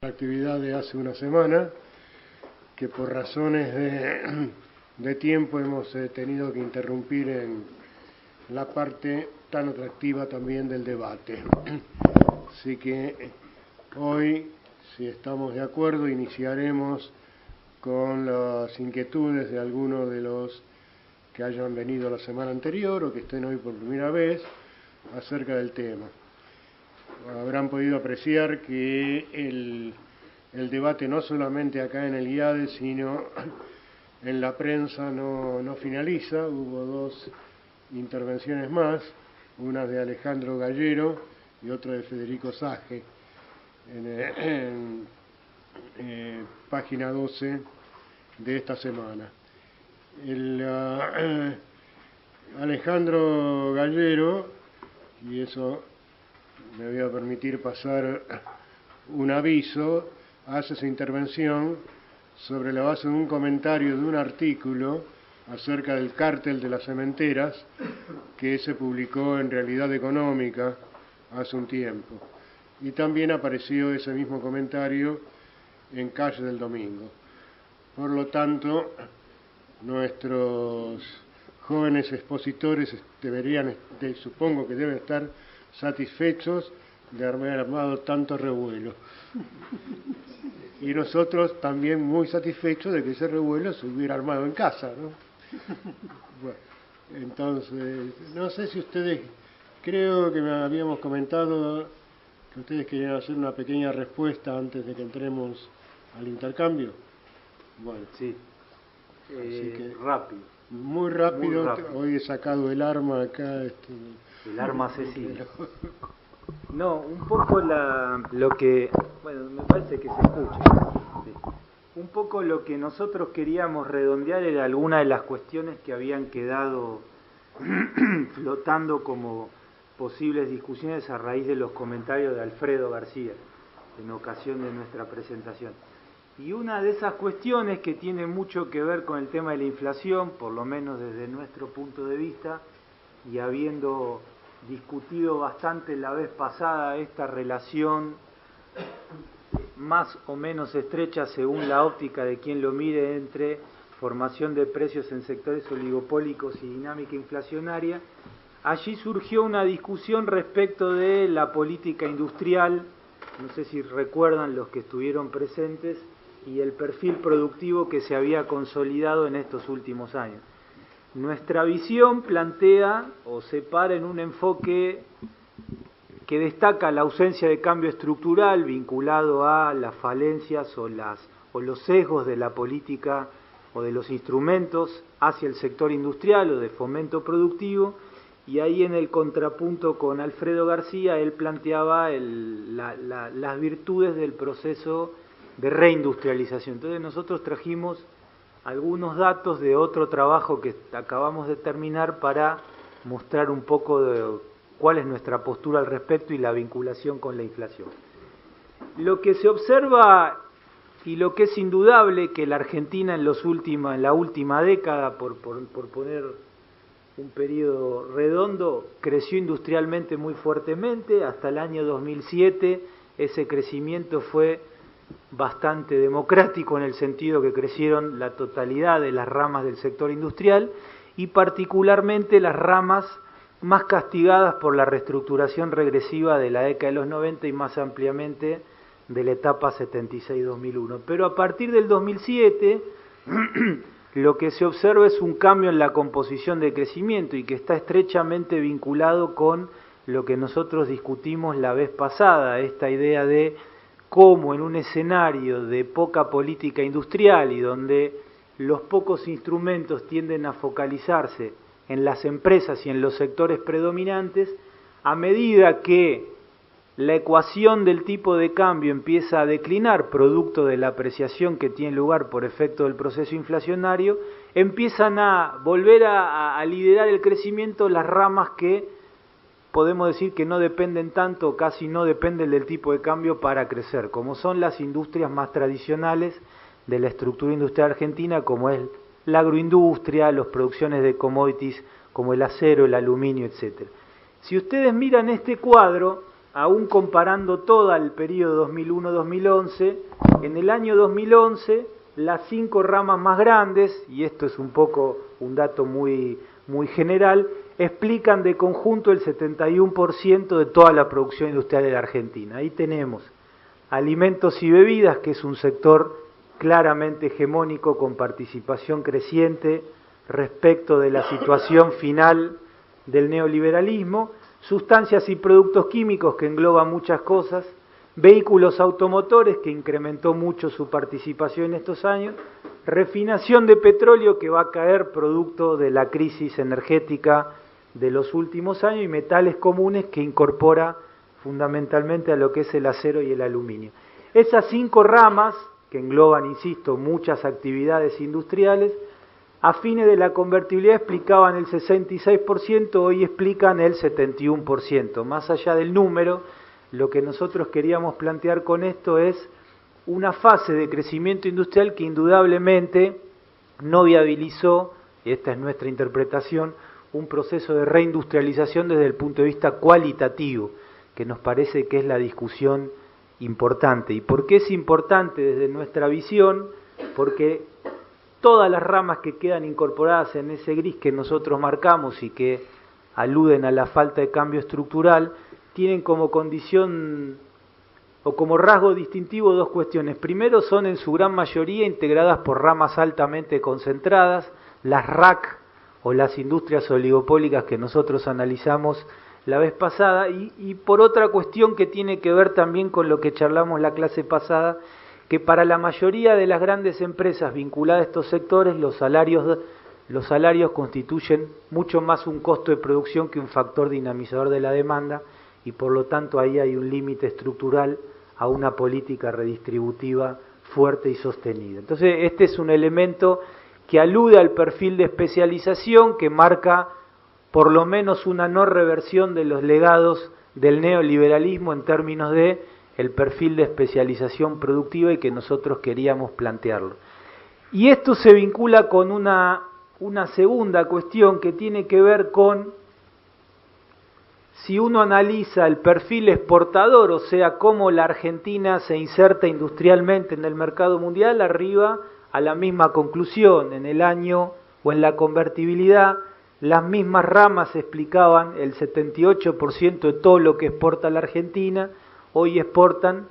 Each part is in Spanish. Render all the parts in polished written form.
La actividad de hace una semana, que por razones de tiempo hemos tenido que interrumpir en la parte tan atractiva también del debate. Así que hoy, si estamos de acuerdo, iniciaremos con las inquietudes de algunos de los que hayan venido la semana anterior o que estén hoy por primera vez acerca del tema. Habrán podido apreciar que el debate no solamente acá en el IADE, sino en la prensa no finaliza. Hubo dos intervenciones más, una de Alejandro Gallero y otra de Federico Sage, en página 12 de esta semana. Alejandro Gallero, y eso me voy a permitir pasar un aviso, hace su intervención sobre la base de un comentario de un artículo acerca del cártel de las cementeras que se publicó en Realidad Económica hace un tiempo. Y también apareció ese mismo comentario en Calle del Domingo. Por lo tanto, nuestros jóvenes expositores supongo que deben estar satisfechos de haber armado tanto revuelo. Y nosotros también muy satisfechos de que ese revuelo se hubiera armado en casa, ¿no? Bueno, entonces, no sé si ustedes, creo que me habíamos comentado que ustedes querían hacer una pequeña respuesta antes de que entremos al intercambio. Bueno, sí. Así que, rápido. Muy rápido. Hoy he sacado el arma acá. El arma asesina. No, un poco lo que... Bueno, me parece que se escucha. Sí. Un poco lo que nosotros queríamos redondear era alguna de las cuestiones que habían quedado flotando como posibles discusiones a raíz de los comentarios de Alfredo García en ocasión de nuestra presentación. Y una de esas cuestiones que tiene mucho que ver con el tema de la inflación, por lo menos desde nuestro punto de vista, y habiendo discutido bastante la vez pasada esta relación más o menos estrecha según la óptica de quien lo mire entre formación de precios en sectores oligopólicos y dinámica inflacionaria, allí surgió una discusión respecto de la política industrial, no sé si recuerdan los que estuvieron presentes, y el perfil productivo que se había consolidado en estos últimos años. Nuestra visión plantea o separa en un enfoque que destaca la ausencia de cambio estructural vinculado a las falencias o los sesgos de la política o de los instrumentos hacia el sector industrial o de fomento productivo, y ahí en el contrapunto con Alfredo García él planteaba las virtudes del proceso de reindustrialización. Entonces nosotros trajimos algunos datos de otro trabajo que acabamos de terminar para mostrar un poco de cuál es nuestra postura al respecto y la vinculación con la inflación. Lo que se observa y lo que es indudable que la Argentina en la última década, por poner un periodo redondo, creció industrialmente muy fuertemente. Hasta el año 2007 ese crecimiento fue bastante democrático en el sentido que crecieron la totalidad de las ramas del sector industrial y particularmente las ramas más castigadas por la reestructuración regresiva de la década de los 90 y más ampliamente de la etapa 76-2001. Pero a partir del 2007 lo que se observa es un cambio en la composición de crecimiento y que está estrechamente vinculado con lo que nosotros discutimos la vez pasada, esta idea de cómo en un escenario de poca política industrial y donde los pocos instrumentos tienden a focalizarse en las empresas y en los sectores predominantes, a medida que la ecuación del tipo de cambio empieza a declinar, producto de la apreciación que tiene lugar por efecto del proceso inflacionario, empiezan a volver a liderar el crecimiento las ramas que podemos decir que no dependen tanto, casi no dependen del tipo de cambio para crecer, como son las industrias más tradicionales de la estructura industrial argentina, como es la agroindustria, las producciones de commodities como el acero, el aluminio, etc. Si ustedes miran este cuadro, aún comparando todo el periodo 2001-2011, en el año 2011 las 5 ramas más grandes, y esto es un poco un dato muy general, explican de conjunto el 71% de toda la producción industrial de la Argentina. Ahí tenemos alimentos y bebidas, que es un sector claramente hegemónico con participación creciente respecto de la situación final del neoliberalismo, sustancias y productos químicos, que engloba muchas cosas, vehículos automotores, que incrementó mucho su participación en estos años, refinación de petróleo, que va a caer producto de la crisis energética de los últimos años, y metales comunes, que incorpora fundamentalmente a lo que es el acero y el aluminio. Esas 5 ramas, que engloban, insisto, muchas actividades industriales, a fines de la convertibilidad explicaban el 66%, hoy explican el 71%. Más allá del número, lo que nosotros queríamos plantear con esto es una fase de crecimiento industrial que indudablemente no viabilizó, y esta es nuestra interpretación, un proceso de reindustrialización desde el punto de vista cualitativo, que nos parece que es la discusión importante. ¿Y por qué es importante desde nuestra visión? Porque todas las ramas que quedan incorporadas en ese gris que nosotros marcamos y que aluden a la falta de cambio estructural, tienen como condición o como rasgo distintivo 2 cuestiones. Primero, son en su gran mayoría integradas por ramas altamente concentradas, las RAC o las industrias oligopólicas que nosotros analizamos la vez pasada, y por otra cuestión que tiene que ver también con lo que charlamos la clase pasada, que para la mayoría de las grandes empresas vinculadas a estos sectores, los salarios constituyen mucho más un costo de producción que un factor dinamizador de la demanda, y por lo tanto ahí hay un límite estructural a una política redistributiva fuerte y sostenida. Entonces este es un elemento que alude al perfil de especialización, que marca por lo menos una no reversión de los legados del neoliberalismo en términos de el perfil de especialización productiva, y que nosotros queríamos plantearlo. Y esto se vincula con una segunda cuestión que tiene que ver con, si uno analiza el perfil exportador, o sea, cómo la Argentina se inserta industrialmente en el mercado mundial, arriba a la misma conclusión. En el año o en la convertibilidad, las mismas ramas explicaban el 78% de todo lo que exporta la Argentina. Hoy explican,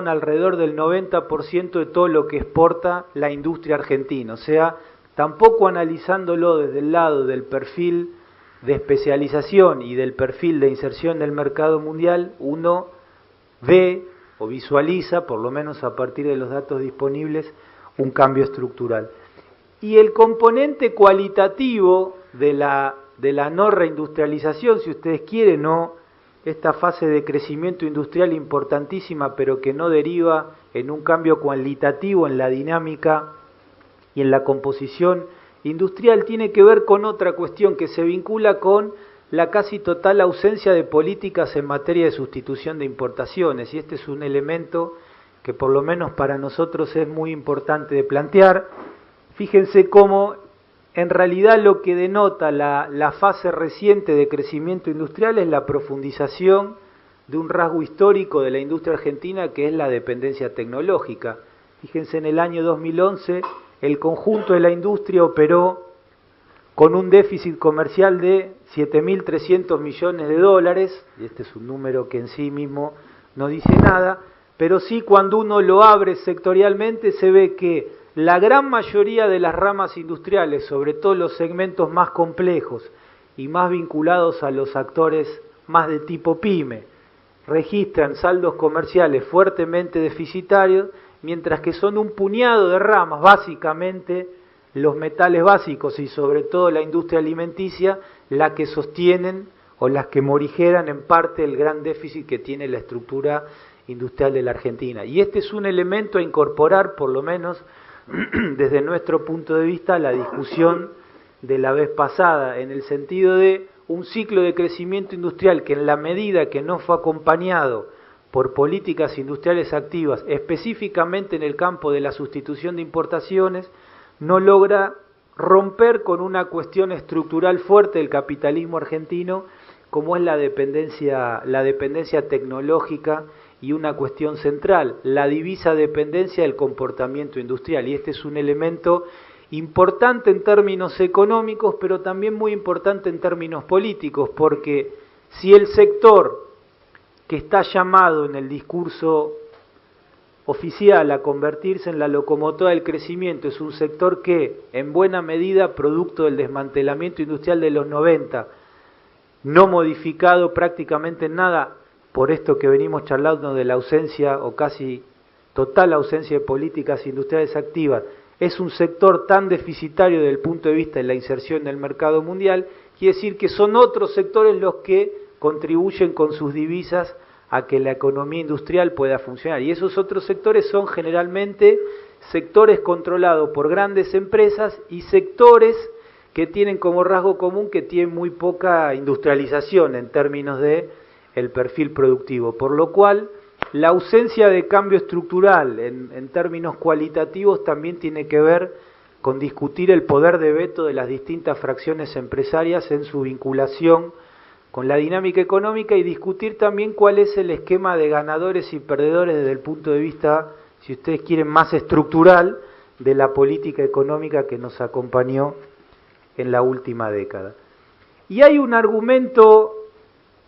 alrededor del 90% de todo lo que exporta la industria argentina. O sea, tampoco analizándolo desde el lado del perfil de especialización y del perfil de inserción en el mercado mundial, uno ve o visualiza, por lo menos a partir de los datos disponibles, un cambio estructural. Y el componente cualitativo de la no reindustrialización, si ustedes quieren, no esta fase de crecimiento industrial importantísima, pero que no deriva en un cambio cualitativo en la dinámica y en la composición industrial, tiene que ver con otra cuestión que se vincula con la casi total ausencia de políticas en materia de sustitución de importaciones, y este es un elemento que por lo menos para nosotros es muy importante de plantear. Fíjense cómo en realidad lo que denota la fase reciente de crecimiento industrial es la profundización de un rasgo histórico de la industria argentina, que es la dependencia tecnológica. Fíjense, en el año 2011 el conjunto de la industria operó con un déficit comercial de 7.300 millones de dólares, y este es un número que en sí mismo no dice nada, pero sí cuando uno lo abre sectorialmente se ve que la gran mayoría de las ramas industriales, sobre todo los segmentos más complejos y más vinculados a los actores más de tipo pyme, registran saldos comerciales fuertemente deficitarios, mientras que son un puñado de ramas, básicamente los metales básicos y sobre todo la industria alimenticia, las que sostienen o las que morigeran en parte el gran déficit que tiene la estructura industrial de la Argentina. Y este es un elemento a incorporar, por lo menos desde nuestro punto de vista, la discusión de la vez pasada, en el sentido de un ciclo de crecimiento industrial que, en la medida que no fue acompañado por políticas industriales activas, específicamente en el campo de la sustitución de importaciones, no logra romper con una cuestión estructural fuerte del capitalismo argentino, como es la dependencia tecnológica y una cuestión central, la divisa dependencia del comportamiento industrial. Y este es un elemento importante en términos económicos, pero también muy importante en términos políticos, porque si el sector que está llamado en el discurso oficial a convertirse en la locomotora del crecimiento es un sector que, en buena medida, producto del desmantelamiento industrial de los 90, no modificado prácticamente en nada por esto que venimos charlando de la ausencia o casi total ausencia de políticas industriales activas, es un sector tan deficitario desde el punto de vista de la inserción en el mercado mundial, quiere decir que son otros sectores los que contribuyen con sus divisas a que la economía industrial pueda funcionar. Y esos otros sectores son generalmente sectores controlados por grandes empresas y sectores que tienen como rasgo común que tienen muy poca industrialización en términos de el perfil productivo, por lo cual la ausencia de cambio estructural en términos cualitativos también tiene que ver con discutir el poder de veto de las distintas fracciones empresarias en su vinculación con la dinámica económica y discutir también cuál es el esquema de ganadores y perdedores desde el punto de vista, si ustedes quieren, más estructural de la política económica que nos acompañó en la última década. Y hay un argumento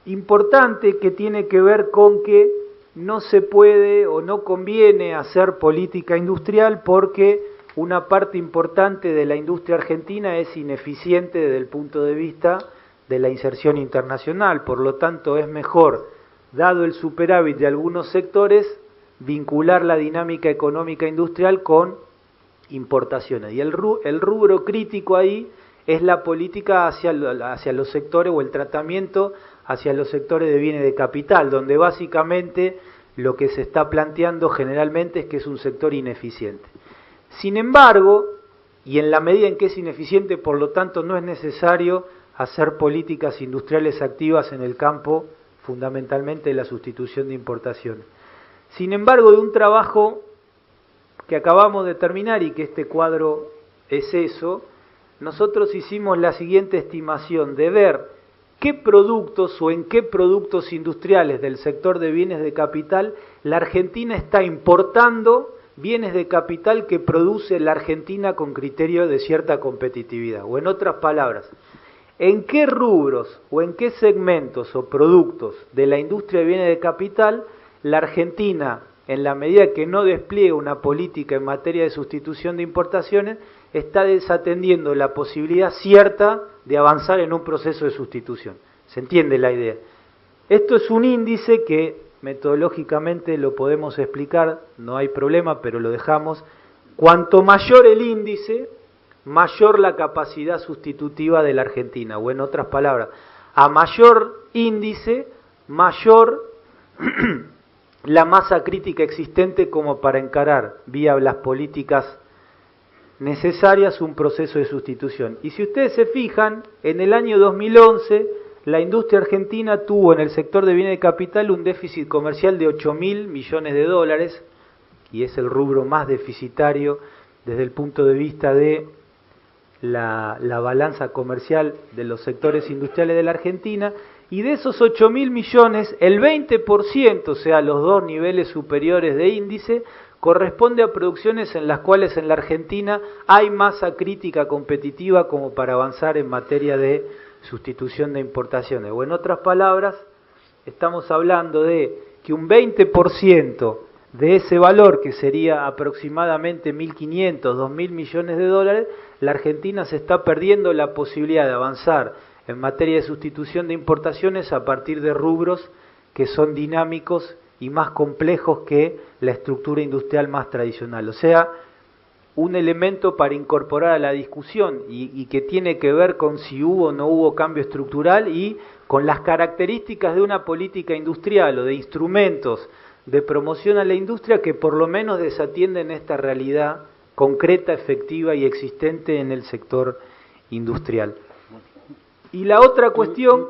importante que tiene que ver con que no se puede o no conviene hacer política industrial porque una parte importante de la industria argentina es ineficiente desde el punto de vista de la inserción internacional, por lo tanto es mejor, dado el superávit de algunos sectores, vincular la dinámica económica industrial con importaciones. Y el rubro crítico ahí es la política hacia los sectores o el tratamiento hacia los sectores de bienes de capital, donde básicamente lo que se está planteando generalmente es que es un sector ineficiente. Sin embargo, y en la medida en que es ineficiente, por lo tanto no es necesario hacer políticas industriales activas en el campo, fundamentalmente de la sustitución de importaciones. Sin embargo, de un trabajo que acabamos de terminar y que este cuadro es eso, nosotros hicimos la siguiente estimación de ver qué productos o en qué productos industriales del sector de bienes de capital la Argentina está importando bienes de capital que produce la Argentina con criterio de cierta competitividad. O en otras palabras, ¿en qué rubros o en qué segmentos o productos de la industria de bienes de capital la Argentina, en la medida que no despliega una política en materia de sustitución de importaciones, está desatendiendo la posibilidad cierta de avanzar en un proceso de sustitución? ¿Se entiende la idea? Esto es un índice que metodológicamente lo podemos explicar, no hay problema, pero lo dejamos. Cuanto mayor el índice, mayor la capacidad sustitutiva de la Argentina, o en otras palabras, a mayor índice, mayor la masa crítica existente como para encarar vía las políticas necesarias un proceso de sustitución. Y si ustedes se fijan, en el año 2011 la industria argentina tuvo en el sector de bienes de capital un déficit comercial de 8.000 millones de dólares, y es el rubro más deficitario desde el punto de vista de la balanza comercial de los sectores industriales de la Argentina, y de esos 8.000 millones, el 20%, o sea, los dos niveles superiores de índice, corresponde a producciones en las cuales en la Argentina hay masa crítica competitiva como para avanzar en materia de sustitución de importaciones. O en otras palabras, estamos hablando de que un 20% de ese valor, que sería aproximadamente 1.500, 2.000 millones de dólares, la Argentina se está perdiendo la posibilidad de avanzar en materia de sustitución de importaciones a partir de rubros que son dinámicos y más complejos que la estructura industrial más tradicional. O sea, un elemento para incorporar a la discusión y que tiene que ver con si hubo o no hubo cambio estructural y con las características de una política industrial o de instrumentos de promoción a la industria que por lo menos desatienden esta realidad concreta, efectiva y existente en el sector industrial. Y la otra cuestión,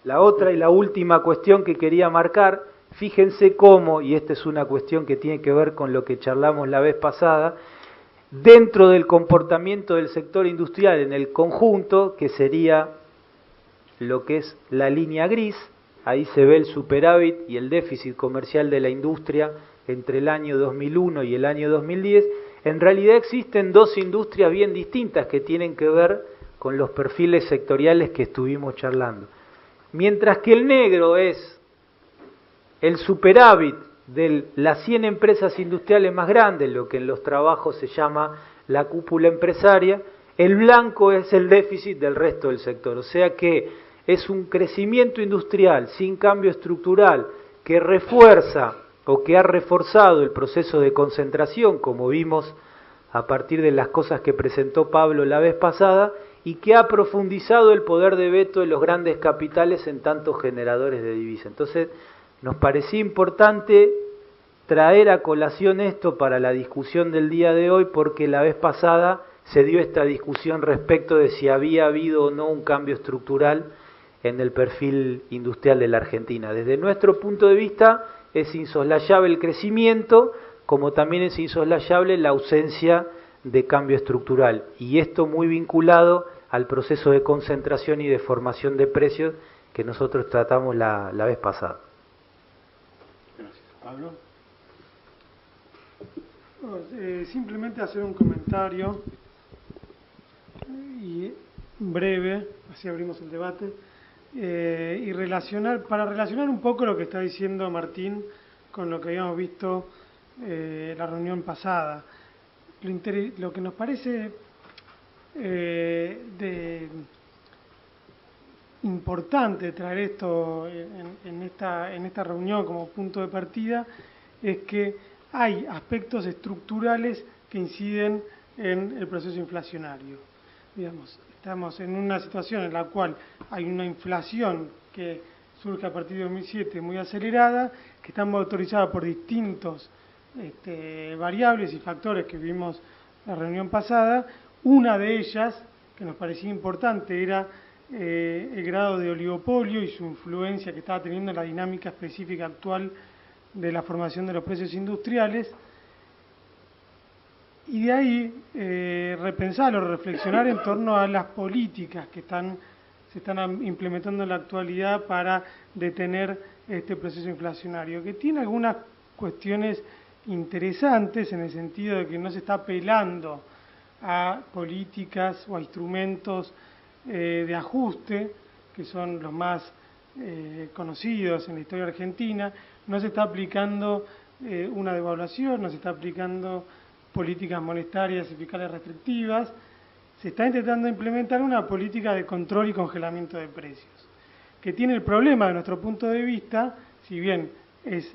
la otra y la última cuestión que quería marcar, fíjense cómo, y esta es una cuestión que tiene que ver con lo que charlamos la vez pasada, dentro del comportamiento del sector industrial en el conjunto, que sería lo que es la línea gris, ahí se ve el superávit y el déficit comercial de la industria entre el año 2001 y el año 2010, en realidad existen dos industrias bien distintas que tienen que ver con los perfiles sectoriales que estuvimos charlando. Mientras que el negro es el superávit de las 100 empresas industriales más grandes, lo que en los trabajos se llama la cúpula empresaria, el blanco es el déficit del resto del sector. O sea que es un crecimiento industrial sin cambio estructural que refuerza o que ha reforzado el proceso de concentración, como vimos a partir de las cosas que presentó Pablo la vez pasada, y que ha profundizado el poder de veto de los grandes capitales en tantos generadores de divisa. Entonces, nos parecía importante traer a colación esto para la discusión del día de hoy, porque la vez pasada se dio esta discusión respecto de si había habido o no un cambio estructural en el perfil industrial de la Argentina. Desde nuestro punto de vista es insoslayable el crecimiento, como también es insoslayable la ausencia de cambio estructural, y esto muy vinculado al proceso de concentración y de formación de precios que nosotros tratamos la vez pasada. Gracias. Pablo. Simplemente hacer un comentario y breve, así abrimos el debate, y para relacionar un poco lo que está diciendo Martín con lo que habíamos visto la reunión pasada. Lo que nos parece importante traer esto en esta reunión como punto de partida es que hay aspectos estructurales que inciden en el proceso inflacionario. Digamos, estamos en una situación en la cual hay una inflación que surge a partir de 2007 muy acelerada, que está motorizada por distintos variables y factores que vimos en la reunión pasada. Una de ellas, que nos parecía importante, era el grado de oligopolio y su influencia que estaba teniendo en la dinámica específica actual de la formación de los precios industriales, y de ahí repensar o reflexionar en torno a las políticas que se están implementando en la actualidad para detener este proceso inflacionario, que tiene algunas cuestiones interesantes en el sentido de que no se está apelando a políticas o a instrumentos de ajuste, que son los más conocidos en la historia argentina. No se está aplicando una devaluación, no se está aplicando políticas monetarias y fiscales restrictivas. Se está intentando implementar una política de control y congelamiento de precios, que tiene el problema, de nuestro punto de vista, si bien es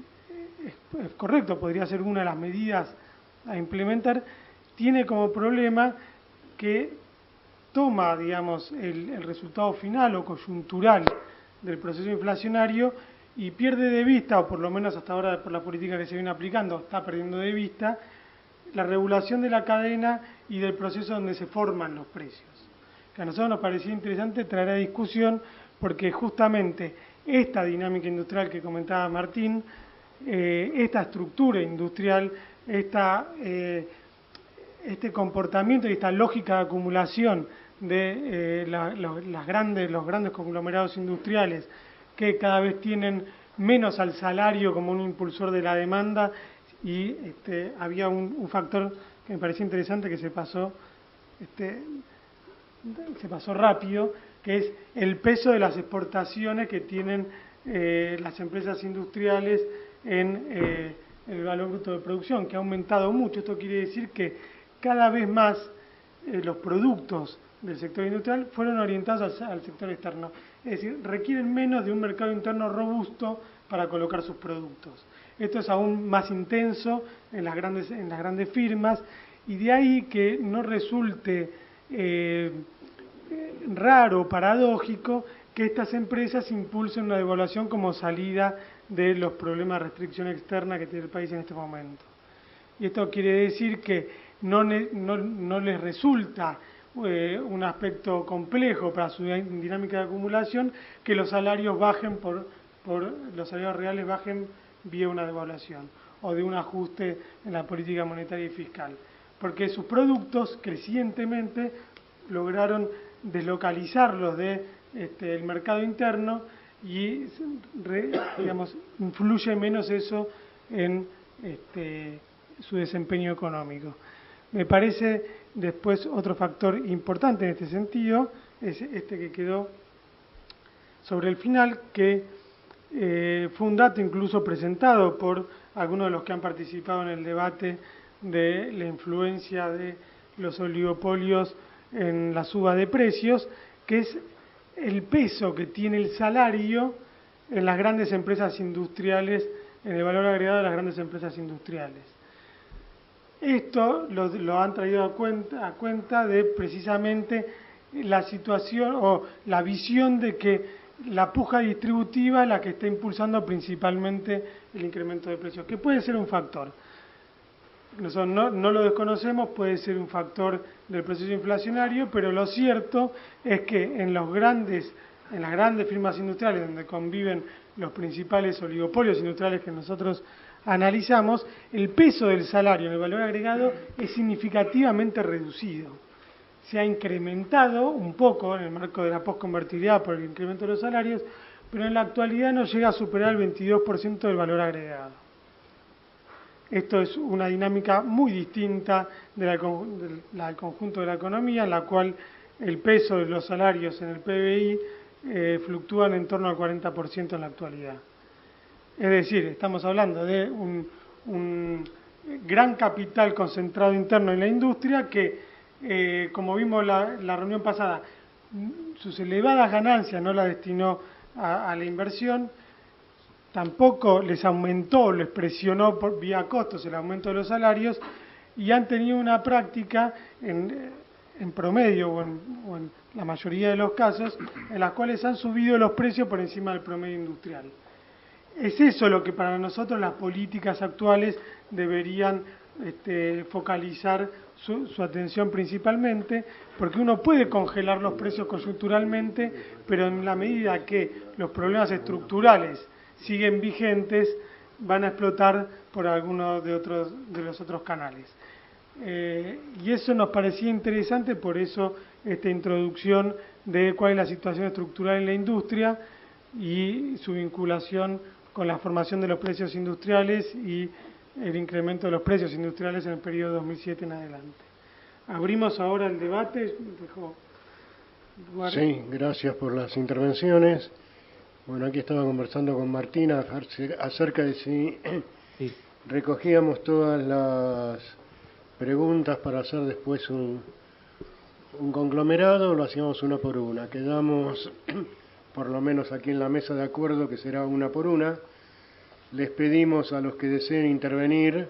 correcto, podría ser una de las medidas a implementar, tiene como problema que toma, digamos, el resultado final o coyuntural del proceso inflacionario y pierde de vista, o por lo menos hasta ahora por la política que se viene aplicando, está perdiendo de vista la regulación de la cadena y del proceso donde se forman los precios. Que a nosotros nos parecía interesante traer a discusión porque justamente esta dinámica industrial que comentaba Martín, esta estructura industrial, este comportamiento y esta lógica de acumulación de los grandes conglomerados industriales que cada vez tienen menos al salario como un impulsor de la demanda, y había un factor que me parecía interesante que se pasó rápido, que es el peso de las exportaciones que tienen las empresas industriales en el valor bruto de producción, que ha aumentado mucho. Esto quiere decir que cada vez más los productos del sector industrial fueron orientados al sector externo. Es decir, requieren menos de un mercado interno robusto para colocar sus productos. Esto es aún más intenso en las grandes firmas, y de ahí que no resulte raro o paradójico que estas empresas impulsen una devaluación como salida de los problemas de restricción externa que tiene el país en este momento. Y esto quiere decir que no les resulta un aspecto complejo para su dinámica de acumulación que los salarios bajen los salarios reales bajen vía una devaluación o de un ajuste en la política monetaria y fiscal, porque sus productos crecientemente lograron deslocalizarlos de el mercado interno y digamos, influye menos eso en su desempeño económico. Me parece después otro factor importante en este sentido es este que quedó sobre el final, que fue un dato incluso presentado por algunos de los que han participado en el debate de la influencia de los oligopolios en la suba de precios, que es el peso que tiene el salario en las grandes empresas industriales, en el valor agregado de las grandes empresas industriales. Esto lo han traído a cuenta de precisamente la situación o la visión de que la puja distributiva es la que está impulsando principalmente el incremento de precios, que puede ser un factor. Nosotros no lo desconocemos, puede ser un factor del proceso inflacionario, pero lo cierto es que en las grandes firmas industriales donde conviven los principales oligopolios industriales que nosotros analizamos, el peso del salario en el valor agregado es significativamente reducido. Se ha incrementado un poco en el marco de la postconvertibilidad por el incremento de los salarios, pero en la actualidad no llega a superar el 22% del valor agregado. Esto es una dinámica muy distinta del conjunto de la economía, en la cual el peso de los salarios en el PBI fluctúan en torno al 40% en la actualidad. Es decir, estamos hablando de un gran capital concentrado interno en la industria que, como vimos la reunión pasada, sus elevadas ganancias no las destinó a la inversión, tampoco les aumentó, les presionó por vía costos el aumento de los salarios y han tenido una práctica en promedio o en la mayoría de los casos en las cuales han subido los precios por encima del promedio industrial. Es eso lo que para nosotros las políticas actuales deberían focalizar su atención principalmente, porque uno puede congelar los precios coyunturalmente, pero en la medida que los problemas estructurales siguen vigentes, van a explotar por alguno de los otros canales. Y eso nos parecía interesante, por eso esta introducción de cuál es la situación estructural en la industria y su vinculación con la formación de los precios industriales y el incremento de los precios industriales en el periodo 2007 en adelante. Abrimos ahora el debate. Sí, gracias por las intervenciones. Bueno, aquí estaba conversando con Martina acerca de si recogíamos todas las preguntas para hacer después un conglomerado o lo hacíamos una por una. Quedamos, por lo menos aquí en la mesa, de acuerdo que será una por una. Les pedimos a los que deseen intervenir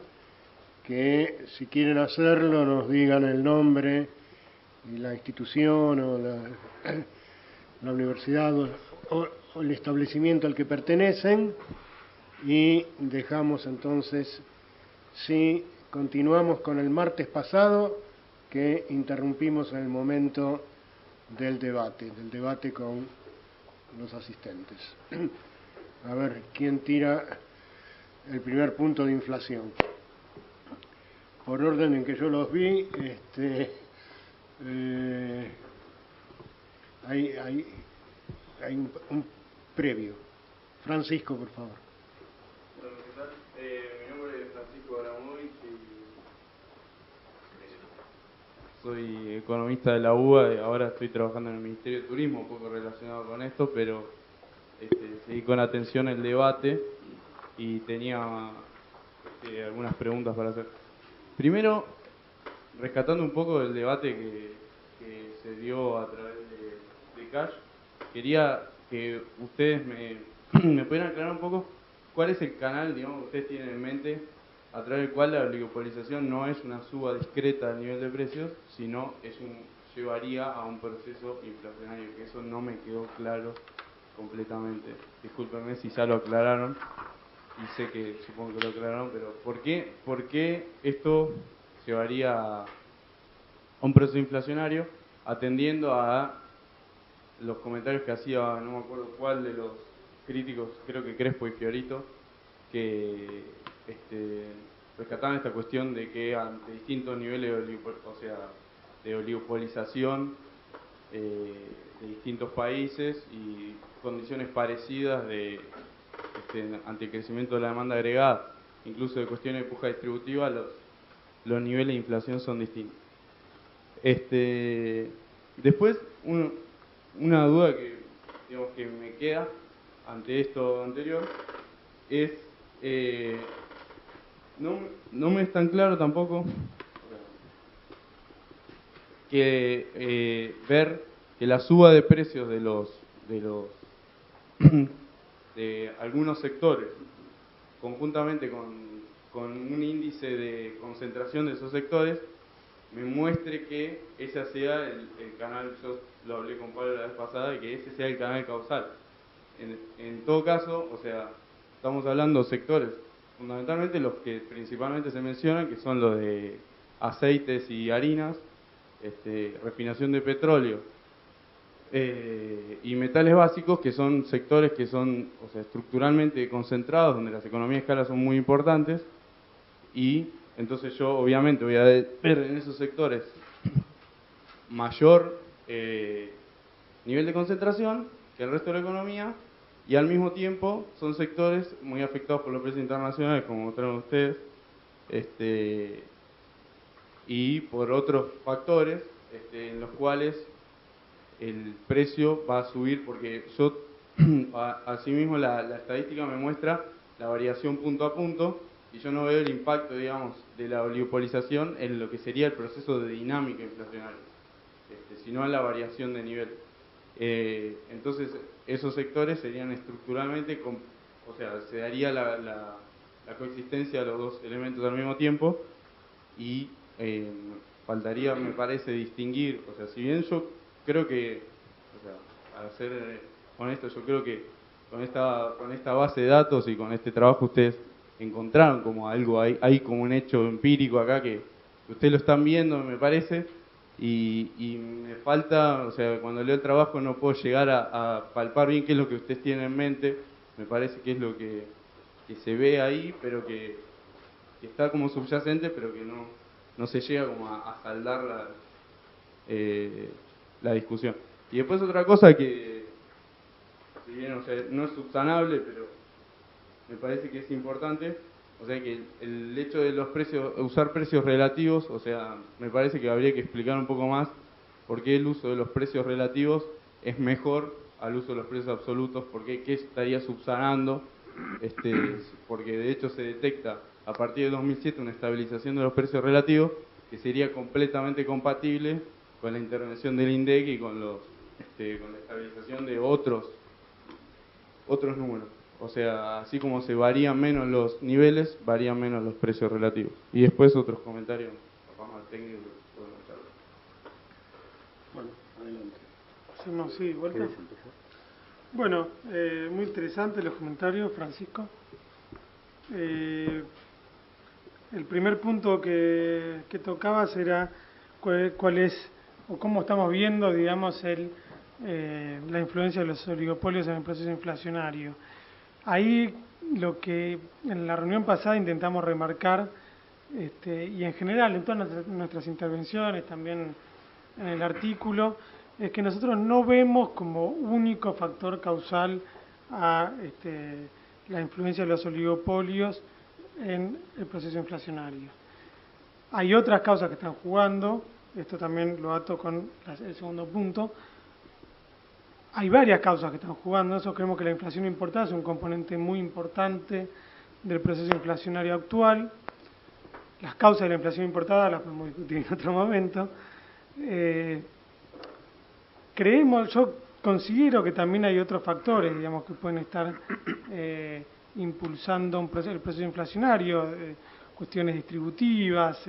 que, si quieren hacerlo, nos digan el nombre y la institución o la universidad o el establecimiento al que pertenecen, y dejamos entonces, si continuamos con el martes pasado, que interrumpimos en el momento del debate con los asistentes. A ver, ¿quién tira el primer punto de inflación? Por orden en que yo los vi, hay un previo. Francisco, por favor. Bueno, ¿qué tal? Mi nombre es Francisco Abramovich y soy economista de la UBA y ahora estoy trabajando en el Ministerio de Turismo, un poco relacionado con esto, pero seguí con atención el debate y tenía algunas preguntas para hacer. Primero, rescatando un poco del debate que se dio a través de Cash, quería que ustedes me pueden aclarar un poco cuál es el canal, digamos, que ustedes tienen en mente a través del cual la oligopolización no es una suba discreta del nivel de precios, sino llevaría a un proceso inflacionario, que eso no me quedó claro completamente. Discúlpenme si ya lo aclararon, y sé que supongo que lo aclararon, pero ¿por qué esto llevaría a un proceso inflacionario atendiendo a los comentarios que hacía, no me acuerdo cuál de los críticos, creo que Crespo y Fiorito, que rescataban esta cuestión de que ante distintos niveles de oligopolización de distintos países y condiciones parecidas ante el crecimiento de la demanda agregada, incluso de cuestiones de puja distributiva, los niveles de inflación son distintos. Después, una duda que me queda ante esto anterior es, no me es tan claro tampoco que ver que la suba de precios de algunos sectores, conjuntamente con un índice de concentración de esos sectores, me muestre que ese sea el canal. Yo lo hablé con Pablo la vez pasada, y que ese sea el canal causal. En todo caso, o sea, estamos hablando de sectores, fundamentalmente los que principalmente se mencionan, que son los de aceites y harinas, refinación de petróleo y metales básicos, que son sectores que son, o sea, estructuralmente concentrados, donde las economías de escala son muy importantes, y entonces yo obviamente voy a ver en esos sectores mayor nivel de concentración que el resto de la economía, y al mismo tiempo son sectores muy afectados por los precios internacionales, como mostraron ustedes, y por otros factores en los cuales el precio va a subir, porque yo, asimismo, la estadística me muestra la variación punto a punto, y yo no veo el impacto, digamos, de la oligopolización en lo que sería el proceso de dinámica inflacionaria, sino en la variación de nivel. Entonces, esos sectores serían estructuralmente, o sea, se daría la coexistencia de los dos elementos al mismo tiempo, y faltaría, me parece, distinguir, o sea, si bien yo creo que, o sea, para ser honesto, yo creo que con esta base de datos y con este trabajo ustedes encontraron como algo, hay como un hecho empírico acá que ustedes lo están viendo, me parece, y me falta, o sea, cuando leo el trabajo no puedo llegar a palpar bien qué es lo que ustedes tienen en mente. Me parece que es lo que se ve ahí, pero que está como subyacente, pero que no se llega como a saldar la discusión. Y después otra cosa que, si bien, o sea, no es subsanable, pero me parece que es importante, o sea, que el hecho de los precios, usar precios relativos, o sea, me parece que habría que explicar un poco más por qué el uso de los precios relativos es mejor al uso de los precios absolutos, porque qué estaría subsanando, porque de hecho se detecta a partir de 2007 una estabilización de los precios relativos que sería completamente compatible con la intervención del INDEC y con la estabilización de otros números. O sea, así como se varían menos los niveles, varían menos los precios relativos. Y después otros comentarios, capaz más técnicos, que podemos charlar. Bueno, adelante. Hacemos, sí, vuelta. Bueno, muy interesantes los comentarios, Francisco. El primer punto que tocabas era cuál es, o cómo estamos viendo, digamos, la influencia de los oligopolios en el proceso inflacionario. Ahí lo que en la reunión pasada intentamos remarcar, y en general en todas nuestras intervenciones, también en el artículo, es que nosotros no vemos como único factor causal a la influencia de los oligopolios en el proceso inflacionario. Hay otras causas que están jugando, esto también lo ato con el segundo punto. Hay varias causas que están jugando. Nosotros creemos que la inflación importada es un componente muy importante del proceso inflacionario actual. Las causas de la inflación importada las podemos discutir en otro momento. Yo considero que también hay otros factores, digamos, que pueden estar impulsando el proceso inflacionario, cuestiones distributivas,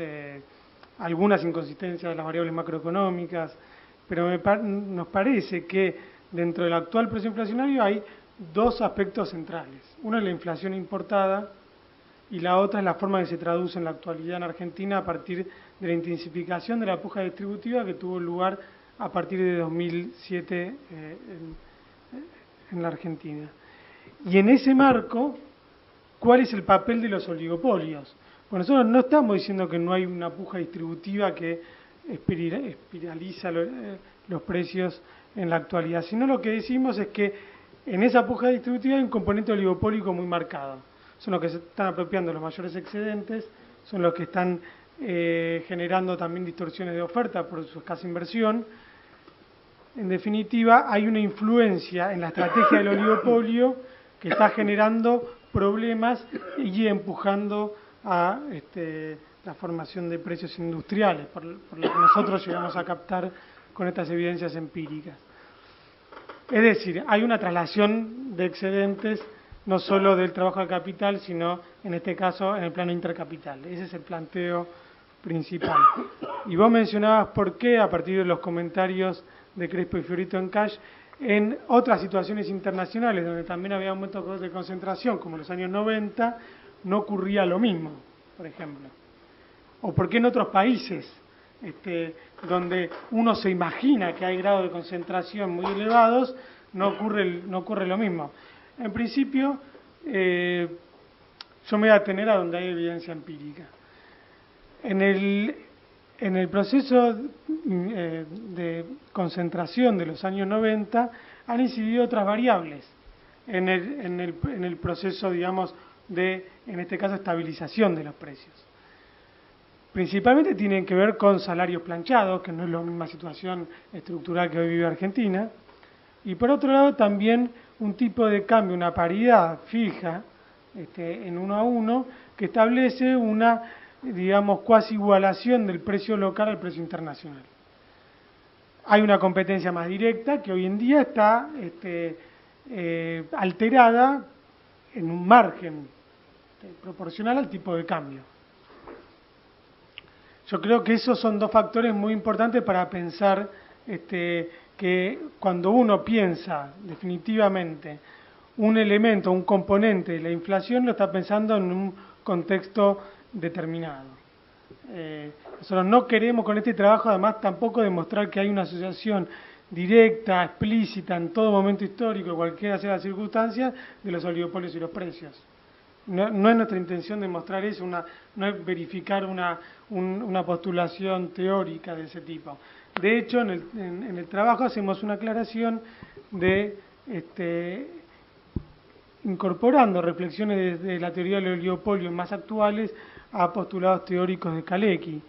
algunas inconsistencias de las variables macroeconómicas, pero nos parece que dentro del actual proceso inflacionario hay dos aspectos centrales. Uno es la inflación importada y la otra es la forma que se traduce en la actualidad en Argentina a partir de la intensificación de la puja distributiva que tuvo lugar a partir de 2007 en la Argentina. Y en ese marco, ¿cuál es el papel de los oligopolios? Bueno, nosotros no estamos diciendo que no hay una puja distributiva que espiraliza los precios en la actualidad, sino lo que decimos es que en esa puja distributiva hay un componente oligopólico muy marcado. Son los que se están apropiando los mayores excedentes, son los que están generando también distorsiones de oferta por su escasa inversión. En definitiva, hay una influencia en la estrategia del oligopolio que está generando problemas y empujando a la formación de precios industriales, por lo que nosotros llegamos a captar con estas evidencias empíricas. Es decir, hay una traslación de excedentes no solo del trabajo de capital, sino en este caso en el plano intercapital. Ese es el planteo principal. Y vos mencionabas por qué, a partir de los comentarios de Crespo y Fiorito en Cash, en otras situaciones internacionales donde también había aumentos de concentración, como en los años 90, no ocurría lo mismo, por ejemplo. O por qué en otros países donde uno se imagina que hay grados de concentración muy elevados, no ocurre lo mismo. En principio, yo me voy a atener a donde hay evidencia empírica. En el proceso de concentración de los años 90 han incidido otras variables en el proceso, digamos, en este caso, estabilización de los precios. Principalmente tienen que ver con salarios planchados, que no es la misma situación estructural que hoy vive Argentina, y por otro lado también un tipo de cambio, una paridad fija en 1 a 1, que establece una, digamos, cuasi igualación del precio local al precio internacional. Hay una competencia más directa que hoy en día está alterada en un margen proporcional al tipo de cambio. Yo creo que esos son dos factores muy importantes para pensar que cuando uno piensa definitivamente un elemento, un componente de la inflación, lo está pensando en un contexto determinado. Nosotros no queremos con este trabajo, además, tampoco demostrar que hay una asociación directa, explícita, en todo momento histórico, cualquiera sea la circunstancia, de los oligopolios y los precios. No es nuestra intención demostrar eso, no es verificar una postulación teórica de ese tipo. De hecho, en el trabajo hacemos una aclaración de incorporando reflexiones de la teoría del oligopolio más actuales a postulados teóricos de Kalecki,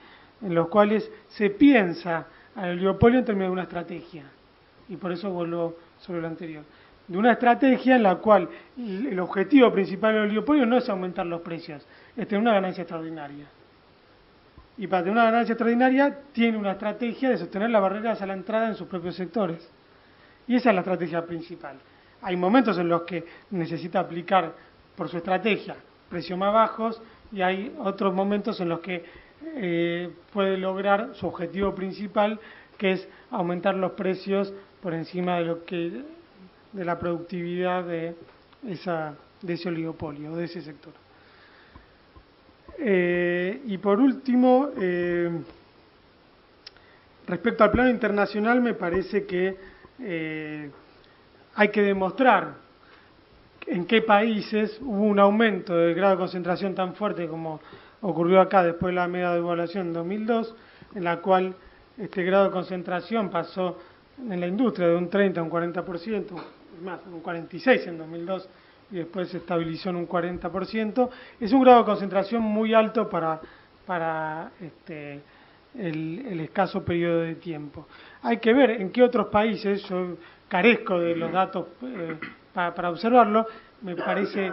en los cuales se piensa al oligopolio en términos de una estrategia. Y por eso vuelvo sobre lo anterior. De una estrategia en la cual el objetivo principal del oligopolio no es aumentar los precios, es tener una ganancia extraordinaria. Y para tener una ganancia extraordinaria tiene una estrategia de sostener las barreras a la entrada en sus propios sectores. Y esa es la estrategia principal. Hay momentos en los que necesita aplicar por su estrategia precios más bajos y hay otros momentos en los que puede lograr su objetivo principal, que es aumentar los precios por encima de la productividad de ese oligopolio, de ese sector. Y por último, respecto al plano internacional, me parece que hay que demostrar en qué países hubo un aumento del grado de concentración tan fuerte como ocurrió acá después de la media devaluación en 2002, en la cual este grado de concentración pasó en la industria de un 30 a un 40%, más, un 46% en 2002 y después se estabilizó en un 40%. Es un grado de concentración muy alto para el escaso periodo de tiempo. Hay que ver en qué otros países, yo carezco de los datos para observarlo, me parece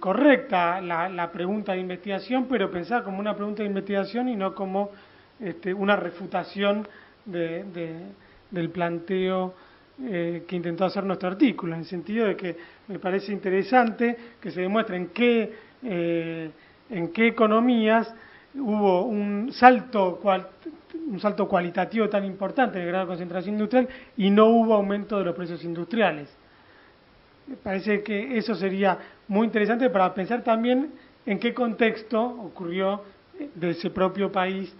correcta la pregunta de investigación, pero pensar como una pregunta de investigación y no como una refutación del planteo que intentó hacer nuestro artículo, en el sentido de que me parece interesante que se demuestre en qué economías hubo un salto cualitativo tan importante en el grado de concentración industrial y no hubo aumento de los precios industriales. Me parece que eso sería muy interesante para pensar también en qué contexto ocurrió de ese propio país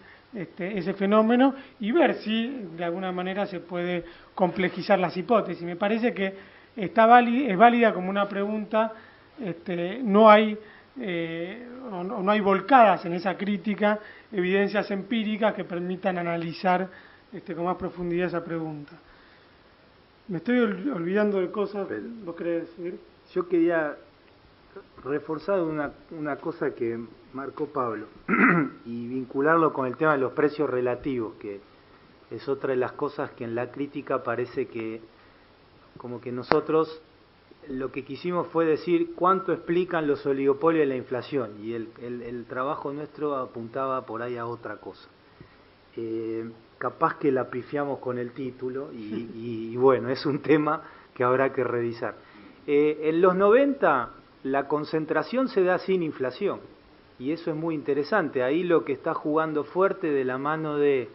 ese fenómeno y ver si de alguna manera se puede complejizar las hipótesis. Me parece que es válida como una pregunta, no hay o no hay volcadas en esa crítica evidencias empíricas que permitan analizar con más profundidad esa pregunta. Me estoy olvidando de cosas. ¿Vos querés decir? Yo quería reforzar una cosa que marcó Pablo y vincularlo con el tema de los precios relativos, que es otra de las cosas que en la crítica parece que como que nosotros lo que quisimos fue decir cuánto explican los oligopolios de la inflación, y el trabajo nuestro apuntaba por ahí a otra cosa. Capaz que la pifiamos con el título y bueno, es un tema que habrá que revisar. En los 90 la concentración se da sin inflación, y eso es muy interesante. Ahí lo que está jugando fuerte de la mano de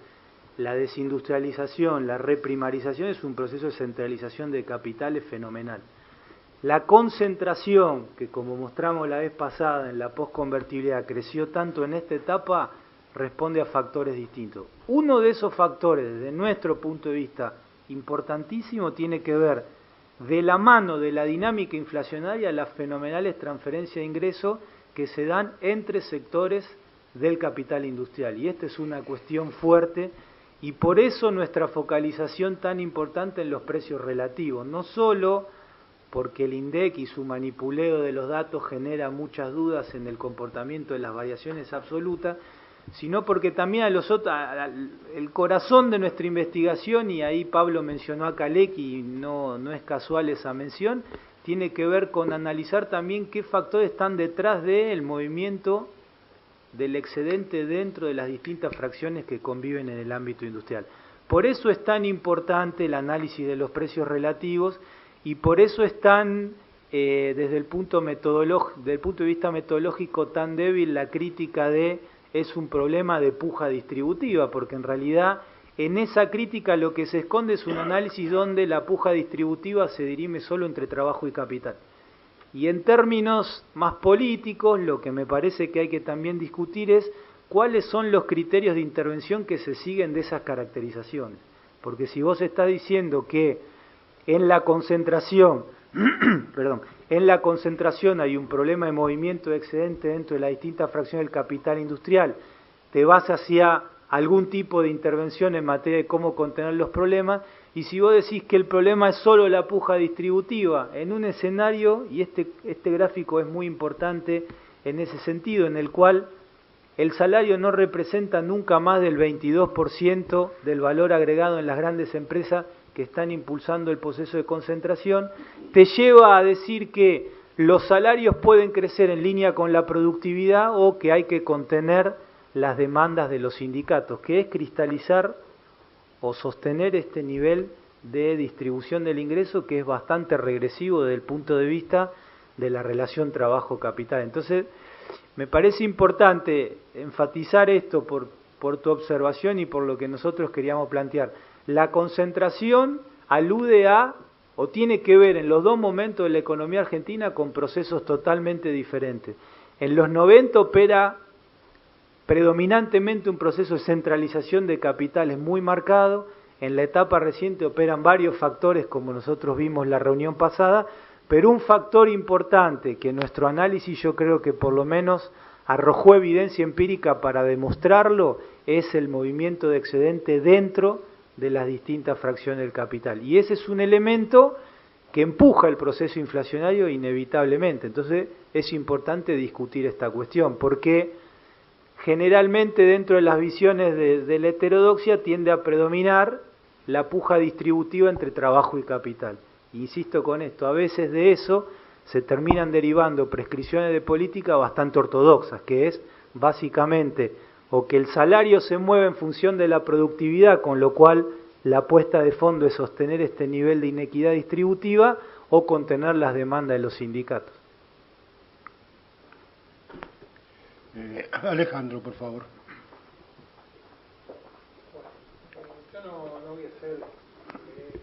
la desindustrialización, la reprimarización, es un proceso de centralización de capitales fenomenal. La concentración, que como mostramos la vez pasada en la postconvertibilidad creció tanto en esta etapa, responde a factores distintos. Uno de esos factores, desde nuestro punto de vista, importantísimo, tiene que ver de la mano de la dinámica inflacionaria las fenomenales transferencias de ingresos que se dan entre sectores del capital industrial. Y esta es una cuestión fuerte, y por eso nuestra focalización tan importante en los precios relativos, no solo porque el INDEC y su manipuleo de los datos genera muchas dudas en el comportamiento de las variaciones absolutas, sino porque también el corazón de nuestra investigación, y ahí Pablo mencionó a Kalecki y no es casual esa mención, tiene que ver con analizar también qué factores están detrás del movimiento del excedente dentro de las distintas fracciones que conviven en el ámbito industrial. Por eso es tan importante el análisis de los precios relativos, y por eso es tan, desde el punto de vista metodológico, tan débil la crítica de es un problema de puja distributiva, porque en realidad en esa crítica lo que se esconde es un análisis donde la puja distributiva se dirime solo entre trabajo y capital. Y en términos más políticos, lo que me parece que hay que también discutir es cuáles son los criterios de intervención que se siguen de esas caracterizaciones. Porque si vos estás diciendo que en la concentración, en la concentración hay un problema de movimiento de excedente dentro de las distintas fracciones del capital industrial, te vas hacia algún tipo de intervención en materia de cómo contener los problemas, y si vos decís que el problema es solo la puja distributiva, en un escenario, y este gráfico es muy importante en ese sentido, en el cual el salario no representa nunca más del 22% del valor agregado en las grandes empresas que están impulsando el proceso de concentración, te lleva a decir que los salarios pueden crecer en línea con la productividad o que hay que contener las demandas de los sindicatos, que es cristalizar o sostener este nivel de distribución del ingreso que es bastante regresivo desde el punto de vista de la relación trabajo-capital. Entonces, me parece importante enfatizar esto por tu observación y por lo que nosotros queríamos plantear. La concentración alude a, o tiene que ver en los dos momentos de la economía argentina con procesos totalmente diferentes. En los 90 opera predominantemente un proceso de centralización de capitales muy marcado. En la etapa reciente operan varios factores, como nosotros vimos la reunión pasada, pero un factor importante que nuestro análisis yo creo que por lo menos arrojó evidencia empírica para demostrarlo, es el movimiento de excedente dentro de las distintas fracciones del capital. Y ese es un elemento que empuja el proceso inflacionario inevitablemente. Entonces es importante discutir esta cuestión, porque generalmente dentro de las visiones de la heterodoxia tiende a predominar la puja distributiva entre trabajo y capital. Insisto con esto, a veces de eso se terminan derivando prescripciones de política bastante ortodoxas, que es básicamente o que el salario se mueve en función de la productividad, con lo cual la apuesta de fondo es sostener este nivel de inequidad distributiva, o contener las demandas de los sindicatos. Alejandro, por favor. Yo no voy a hacer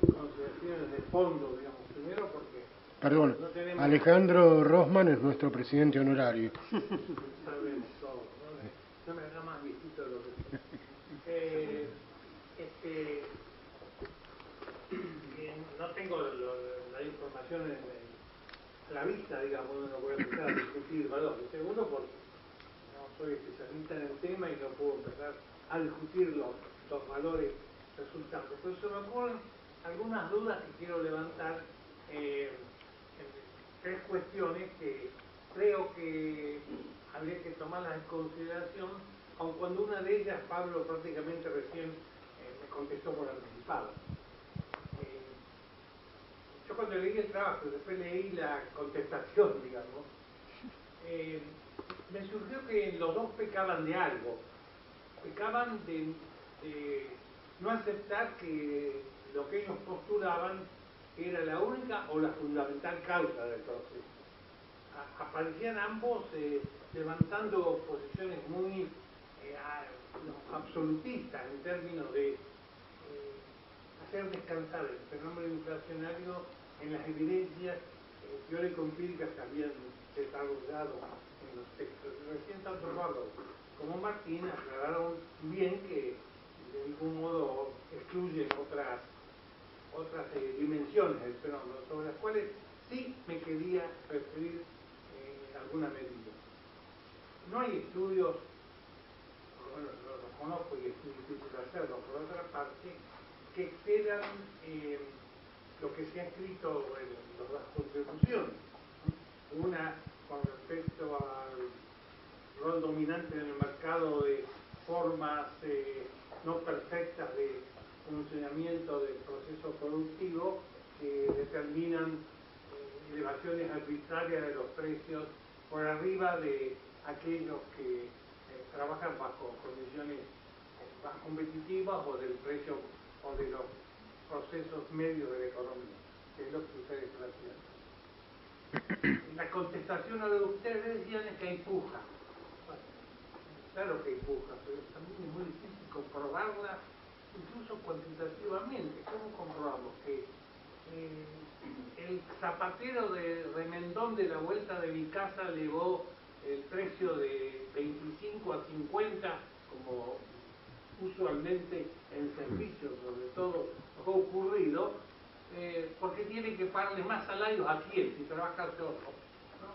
consideraciones de fondo, digamos, primero porque... Perdón, Alejandro Rosman es nuestro presidente honorario. No me da más viejito de lo que no tengo la información a la vista, digamos, uno no puede empezar a discutir valores. Segundo, porque no soy especialista en el tema y no puedo empezar a discutir los valores resultantes. Pero se me ocurren algunas dudas que quiero levantar, tres cuestiones que creo que habría que tomarlas en consideración, aun cuando una de ellas Pablo prácticamente recién me contestó por anticipado. Yo cuando leí el trabajo y después leí la contestación, digamos, me surgió que los dos pecaban de algo. Pecaban de no aceptar que lo que ellos postulaban era la única o la fundamental causa del proceso. Aparecían ambos levantando posiciones muy absolutistas en términos de hacer descansar el fenómeno inflacionario en las evidencias teórico-empíricas que habían desarrollado en los textos. Recién tanto Pablo como Martín aclararon bien que de algún modo excluyen otras dimensiones del fenómeno, sobre las cuales sí me quería referir en alguna medida. No hay estudios, bueno, los conozco y es muy difícil hacerlo, por otra parte, que excedan lo que se ha escrito en las contribuciones. Una con respecto al rol dominante en el mercado de formas no perfectas de funcionamiento del proceso productivo que determinan elevaciones arbitrarias de los precios por arriba de aquellos que trabajan bajo condiciones más competitivas o del precio o de los procesos medios de la economía, que es lo que ustedes plantean. La contestación a lo que ustedes decían es que hay puja. Bueno, claro que hay puja, pero también es muy difícil comprobarla, incluso cuantitativamente. ¿Cómo comprobamos que el zapatero de Remendón de la vuelta de mi casa elevó el precio de 25 a 50, como usualmente en servicios, sobre todo ha ocurrido, porque tiene que pagarle más salarios a quién, si trabaja solo, ¿no?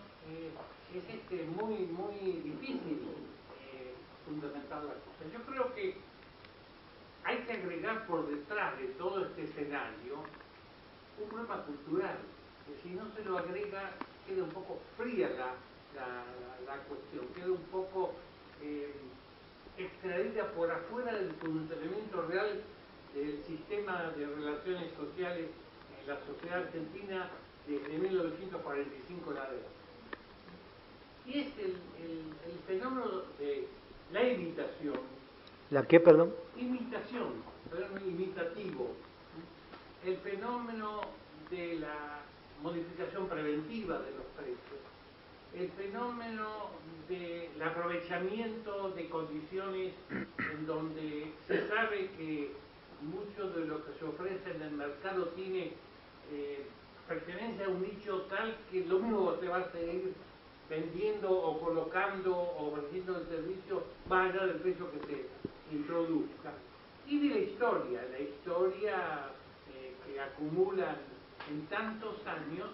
Es muy difícil fundamentar la cosa. Yo creo que hay que agregar por detrás de todo este escenario un problema cultural, que si no se lo agrega queda un poco fría la cuestión, queda un poco extraída por afuera del funcionamiento real del sistema de relaciones sociales en la sociedad argentina desde 1945 en adelante. Y es el fenómeno de la imitación. ¿La qué, perdón? Imitación, fenómeno imitativo. El fenómeno de la modificación preventiva de los precios. El fenómeno del aprovechamiento de condiciones en donde se sabe que mucho de lo que se ofrece en el mercado tiene pertenencia a un nicho tal que lo mismo se va a seguir vendiendo o colocando o ofreciendo el servicio más allá del precio que se introduzca. Y de la historia que acumulan en tantos años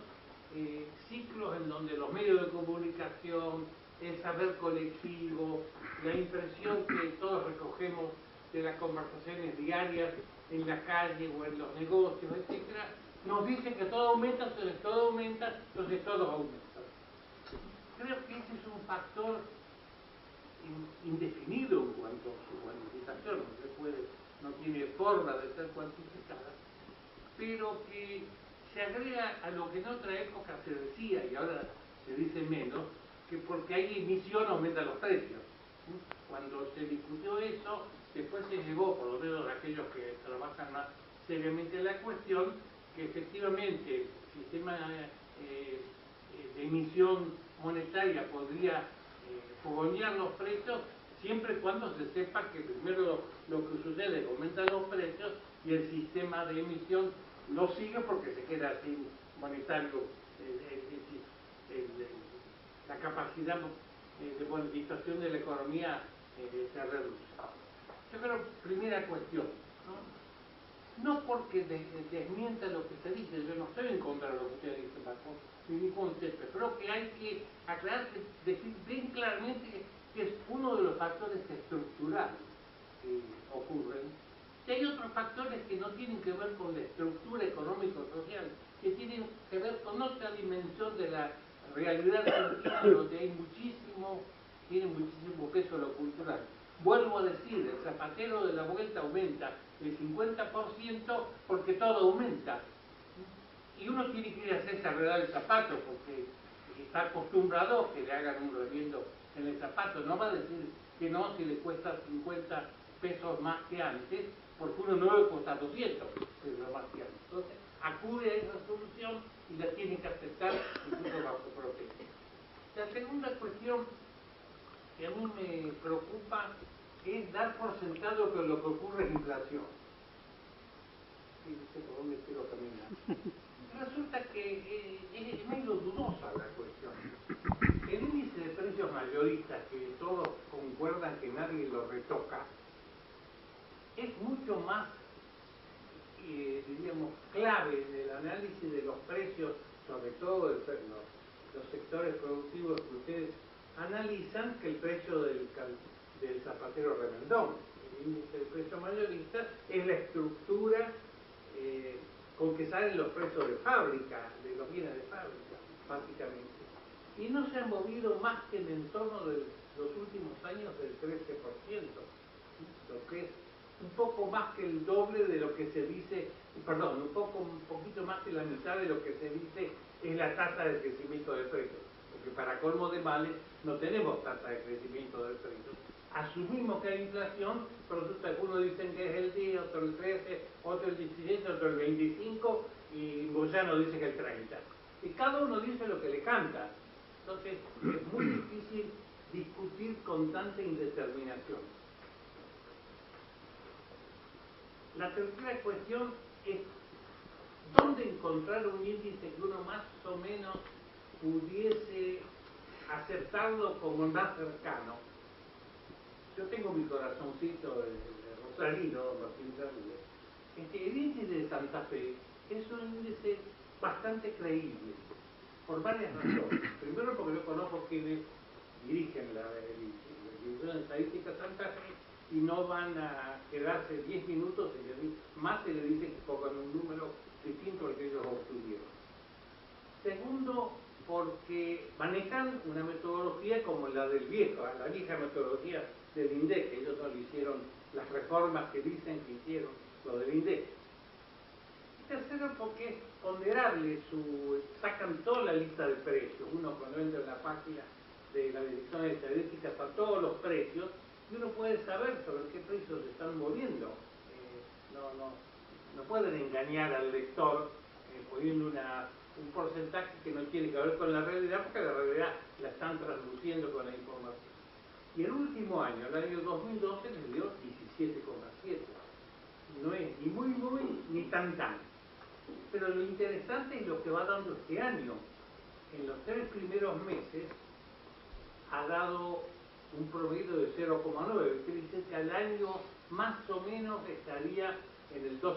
ciclos en donde los medios de comunicación, el saber colectivo, la impresión que todos recogemos de las conversaciones diarias en la calle o en los negocios, etcétera, nos dicen que todo aumenta, entonces todo aumenta, entonces todo aumenta. Creo que ese es un factor indefinido en cuanto a su cuantificación, no tiene forma de ser cuantificada, pero que se agrega a lo que en otra época se decía y ahora se dice menos, que porque hay emisión aumentan los precios. Cuando se discutió eso, después se llegó, por lo menos aquellos que trabajan más seriamente la cuestión, que efectivamente el sistema de emisión monetaria podría fogonear los precios siempre y cuando se sepa que primero lo que sucede es que aumentan los precios y el sistema de emisión no sigue porque se queda sin monetario, la capacidad de bonificación de la economía se reduce. Yo creo, primera cuestión, ¿no? no porque desmienta lo que se dice, yo no estoy en contra de lo que usted dice, Paco, ni ningún concepto, pero que hay que aclarar, decir bien claramente que es uno de los factores estructurales que ocurren. Y hay otros factores que no tienen que ver con la estructura económico-social, que tienen que ver con otra dimensión de la realidad argentina, donde tiene muchísimo peso lo cultural. Vuelvo a decir, el zapatero de la vuelta aumenta el 50% porque todo aumenta. Y uno tiene que ir a hacerse arreglar el zapato porque está acostumbrado a que le hagan un remiendo en el zapato. No va a decir que no si le cuesta 50 pesos más que antes, porque uno nuevo cuesta 200 pesos más que antes. Entonces, acude a esa solución y la tiene que aceptar incluso bajo protesta. La segunda cuestión que a mí me preocupa es dar por sentado que lo que ocurre es inflación. Sí, no sé por dónde quiero caminar. Resulta que es medio dudosa la cuestión. El índice de precios mayoristas, que todos concuerdan que nadie lo retoca, es mucho más, diríamos, clave en el análisis de los precios, sobre todo de los sectores productivos que ustedes analizan, que el precio del zapatero remendón. El índice de precio mayorista es la estructura con que salen los precios de fábrica, de los bienes de fábrica, básicamente. Y no se han movido más que en el entorno de los últimos años del 13%, lo que es un poco más que el doble de lo que se dice, perdón, un poquito más que la mitad de lo que se dice es la tasa de crecimiento del precio, porque para colmo de males no tenemos tasa de crecimiento del precio. Asumimos que hay inflación, pero resulta que unos dicen que es el 10, otro el 13, otro el 17, otro el 25 y Moyano dice que el 30. Y cada uno dice lo que le canta. Entonces es muy difícil discutir con tanta indeterminación. La tercera cuestión es dónde encontrar un índice que uno más o menos pudiese aceptarlo como más cercano. Yo tengo mi corazoncito de rosarino, Martín Fernández. El índice de Santa Fe es un índice bastante creíble, por varias razones. Primero porque yo conozco quienes dirigen la División de Estadística Santa Fe y no van a quedarse 10 minutos más se le dice que pongan un número distinto al que ellos obtuvieron. Segundo, porque manejan una metodología como la del viejo, la vieja metodología del INDEC, que ellos no le hicieron las reformas que dicen que hicieron lo del INDEC. Y tercero, porque es ponderable, sacan toda la lista de precios. Uno cuando entra en la página de la Dirección de Estadística está todos los precios y uno puede saber sobre qué precios se están moviendo. No pueden engañar al lector poniendo un porcentaje que no tiene que ver con la realidad, porque la realidad la están transluciendo con la información. Y el último año, el año 2012, les dio 17,7. No es ni muy ni tan. Pero lo interesante es lo que va dando este año. En los 3 primeros meses ha dado un promedio de 0,9, que dice que al año más o menos estaría en el 12%.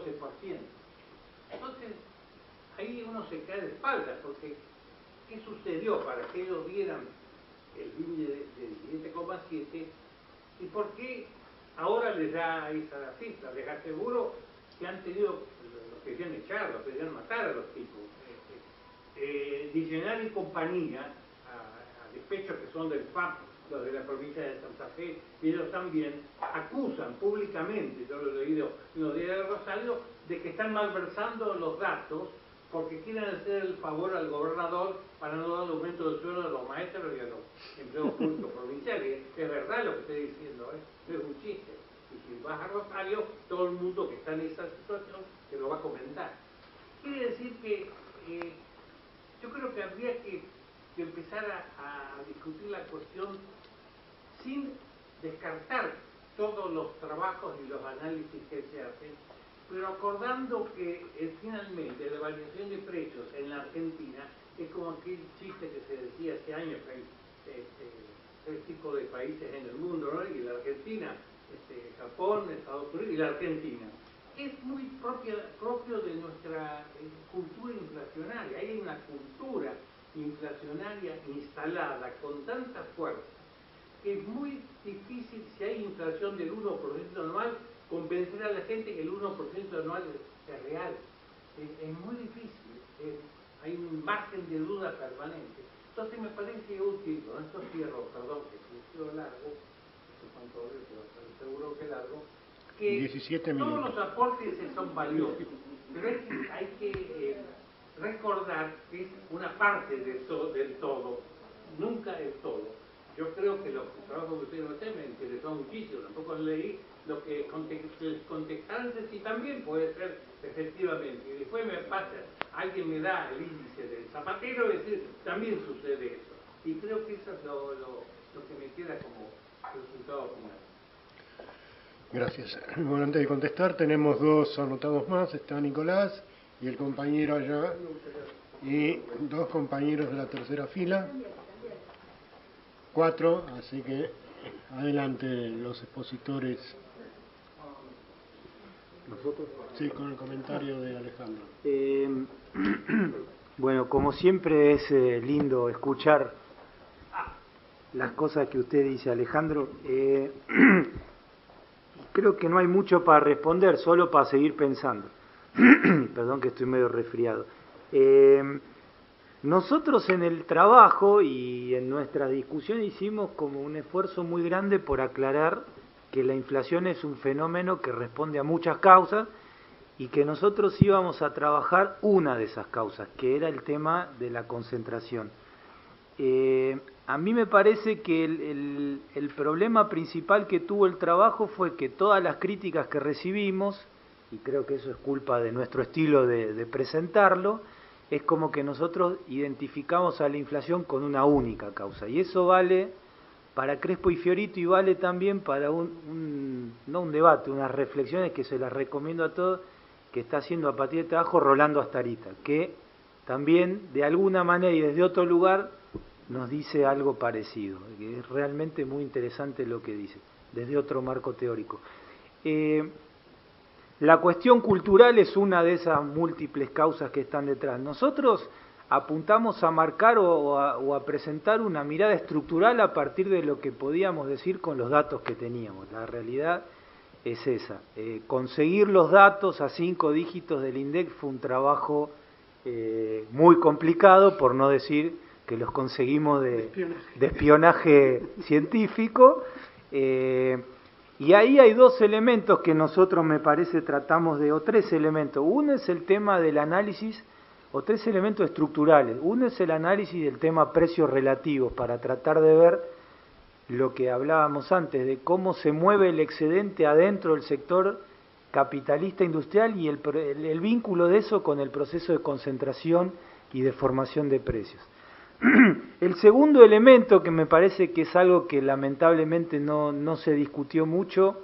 Entonces, ahí uno se cae de espaldas, porque ¿qué sucedió para que ellos vieran el índice de 17,7 y por qué ahora les da esa cifra? Les aseguro que han tenido, los que querían echar, los que querían matar a los tipos, Diccionario y compañía, a despecho que son del FAP, los de la provincia de Santa Fe, y ellos también acusan públicamente, yo lo he leído en los días de Rosario, de que están malversando los datos porque quieren hacer el favor al gobernador para no dar aumento de sueldo a los maestros y a los empleados públicos provinciales. Es verdad lo que estoy diciendo, no es un chiste. Y si vas a Rosario, todo el mundo que está en esa situación te lo va a comentar. Quiere decir que yo creo que habría que empezar a discutir la cuestión sin descartar todos los trabajos y los análisis que se hacen, pero acordando que finalmente la variación de precios en la Argentina es como aquel chiste que se decía hace años, que hay 3 tipos de países en el mundo, ¿no? Y la Argentina, Japón, Estados Unidos y la Argentina. es muy propio de nuestra cultura inflacionaria. Hay una cultura inflacionaria instalada con tanta fuerza que es muy difícil, si hay inflación del 1% anual, convencer a la gente que el 1% anual es real. Es muy difícil, hay un margen de duda permanente. Entonces me parece útil, con esto cierro, perdón, que se hizo largo, seguro que largo, que 17 todos minutos. los aportes son valiosos, pero hay que recordar que es una parte del todo, nunca el todo. Yo creo que los trabajos que ustedes no hacen me interesó muchísimo, tampoco leí lo que les contesté antes y también puede ser efectivamente. Y después alguien me da el índice del zapatero y decir, también sucede eso. Y creo que eso es lo que me queda como resultado final. Gracias. Bueno, antes de contestar, tenemos dos anotados más, está Nicolás y el compañero allá, y dos compañeros de la tercera fila, 4, así que adelante los expositores. ¿Nosotros? Sí, con el comentario de Alejandro. Bueno, como siempre es lindo escuchar las cosas que usted dice, Alejandro. Creo que no hay mucho para responder, solo para seguir pensando. Perdón que estoy medio resfriado. Nosotros en el trabajo y en nuestra discusión hicimos como un esfuerzo muy grande por aclarar que la inflación es un fenómeno que responde a muchas causas y que nosotros íbamos a trabajar una de esas causas, que era el tema de la concentración. A mí me parece que el problema principal que tuvo el trabajo fue que todas las críticas que recibimos, y creo que eso es culpa de nuestro estilo de presentarlo, es como que nosotros identificamos a la inflación con una única causa. Y eso vale para Crespo y Fiorito y vale también para no un debate, unas reflexiones que se las recomiendo a todos, que está haciendo a partir de trabajo Rolando Astarita, que también de alguna manera y desde otro lugar nos dice algo parecido, que es realmente muy interesante lo que dice, desde otro marco teórico. La cuestión cultural es una de esas múltiples causas que están detrás. Nosotros apuntamos a marcar o a presentar una mirada estructural a partir de lo que podíamos decir con los datos que teníamos. La realidad es esa. Conseguir los datos a 5 dígitos del INDEC fue un trabajo muy complicado, por no decir que los conseguimos de espionaje científico. Y ahí hay dos elementos que nosotros, me parece, tratamos o tres elementos. Uno es el tema del análisis, o tres elementos estructurales. Uno es el análisis del tema precios relativos, para tratar de ver lo que hablábamos antes, de cómo se mueve el excedente adentro del sector capitalista industrial y el vínculo de eso con el proceso de concentración y de formación de precios. El segundo elemento, que me parece que es algo que lamentablemente no se discutió mucho,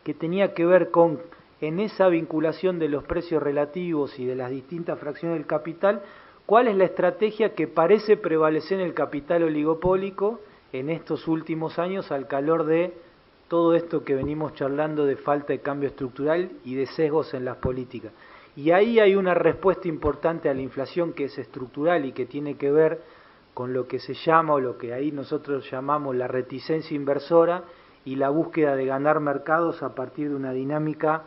que tenía que ver con, en esa vinculación de los precios relativos y de las distintas fracciones del capital, cuál es la estrategia que parece prevalecer en el capital oligopólico en estos últimos años al calor de todo esto que venimos charlando de falta de cambio estructural y de sesgos en las políticas. Y ahí hay una respuesta importante a la inflación que es estructural y que tiene que ver con lo que se llama, o lo que ahí nosotros llamamos la reticencia inversora y la búsqueda de ganar mercados a partir de una dinámica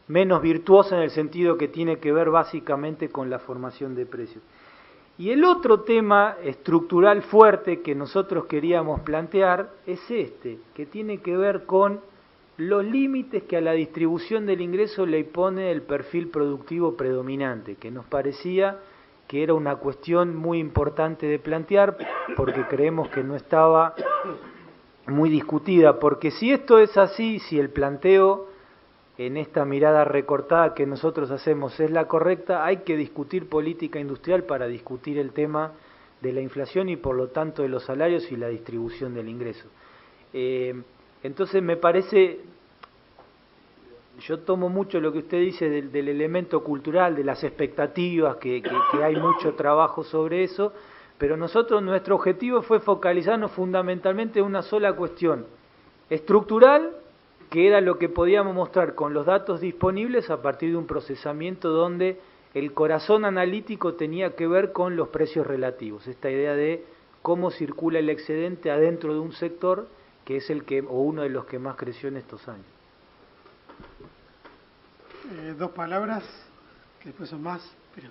menos virtuosa, en el sentido que tiene que ver básicamente con la formación de precios. Y el otro tema estructural fuerte que nosotros queríamos plantear es que tiene que ver con los límites que a la distribución del ingreso le impone el perfil productivo predominante, que nos parecía que era una cuestión muy importante de plantear, porque creemos que no estaba muy discutida, porque si esto es así, si el planteo en esta mirada recortada que nosotros hacemos es la correcta, hay que discutir política industrial para discutir el tema de la inflación y por lo tanto de los salarios y la distribución del ingreso. Entonces me parece, yo tomo mucho lo que usted dice del elemento cultural, de las expectativas, que hay mucho trabajo sobre eso, pero nosotros, nuestro objetivo fue focalizarnos fundamentalmente en una sola cuestión, estructural, que era lo que podíamos mostrar con los datos disponibles a partir de un procesamiento donde el corazón analítico tenía que ver con los precios relativos, esta idea de cómo circula el excedente adentro de un sector que es el que, o uno de los que más creció en estos años. Dos palabras, que después son más, pero...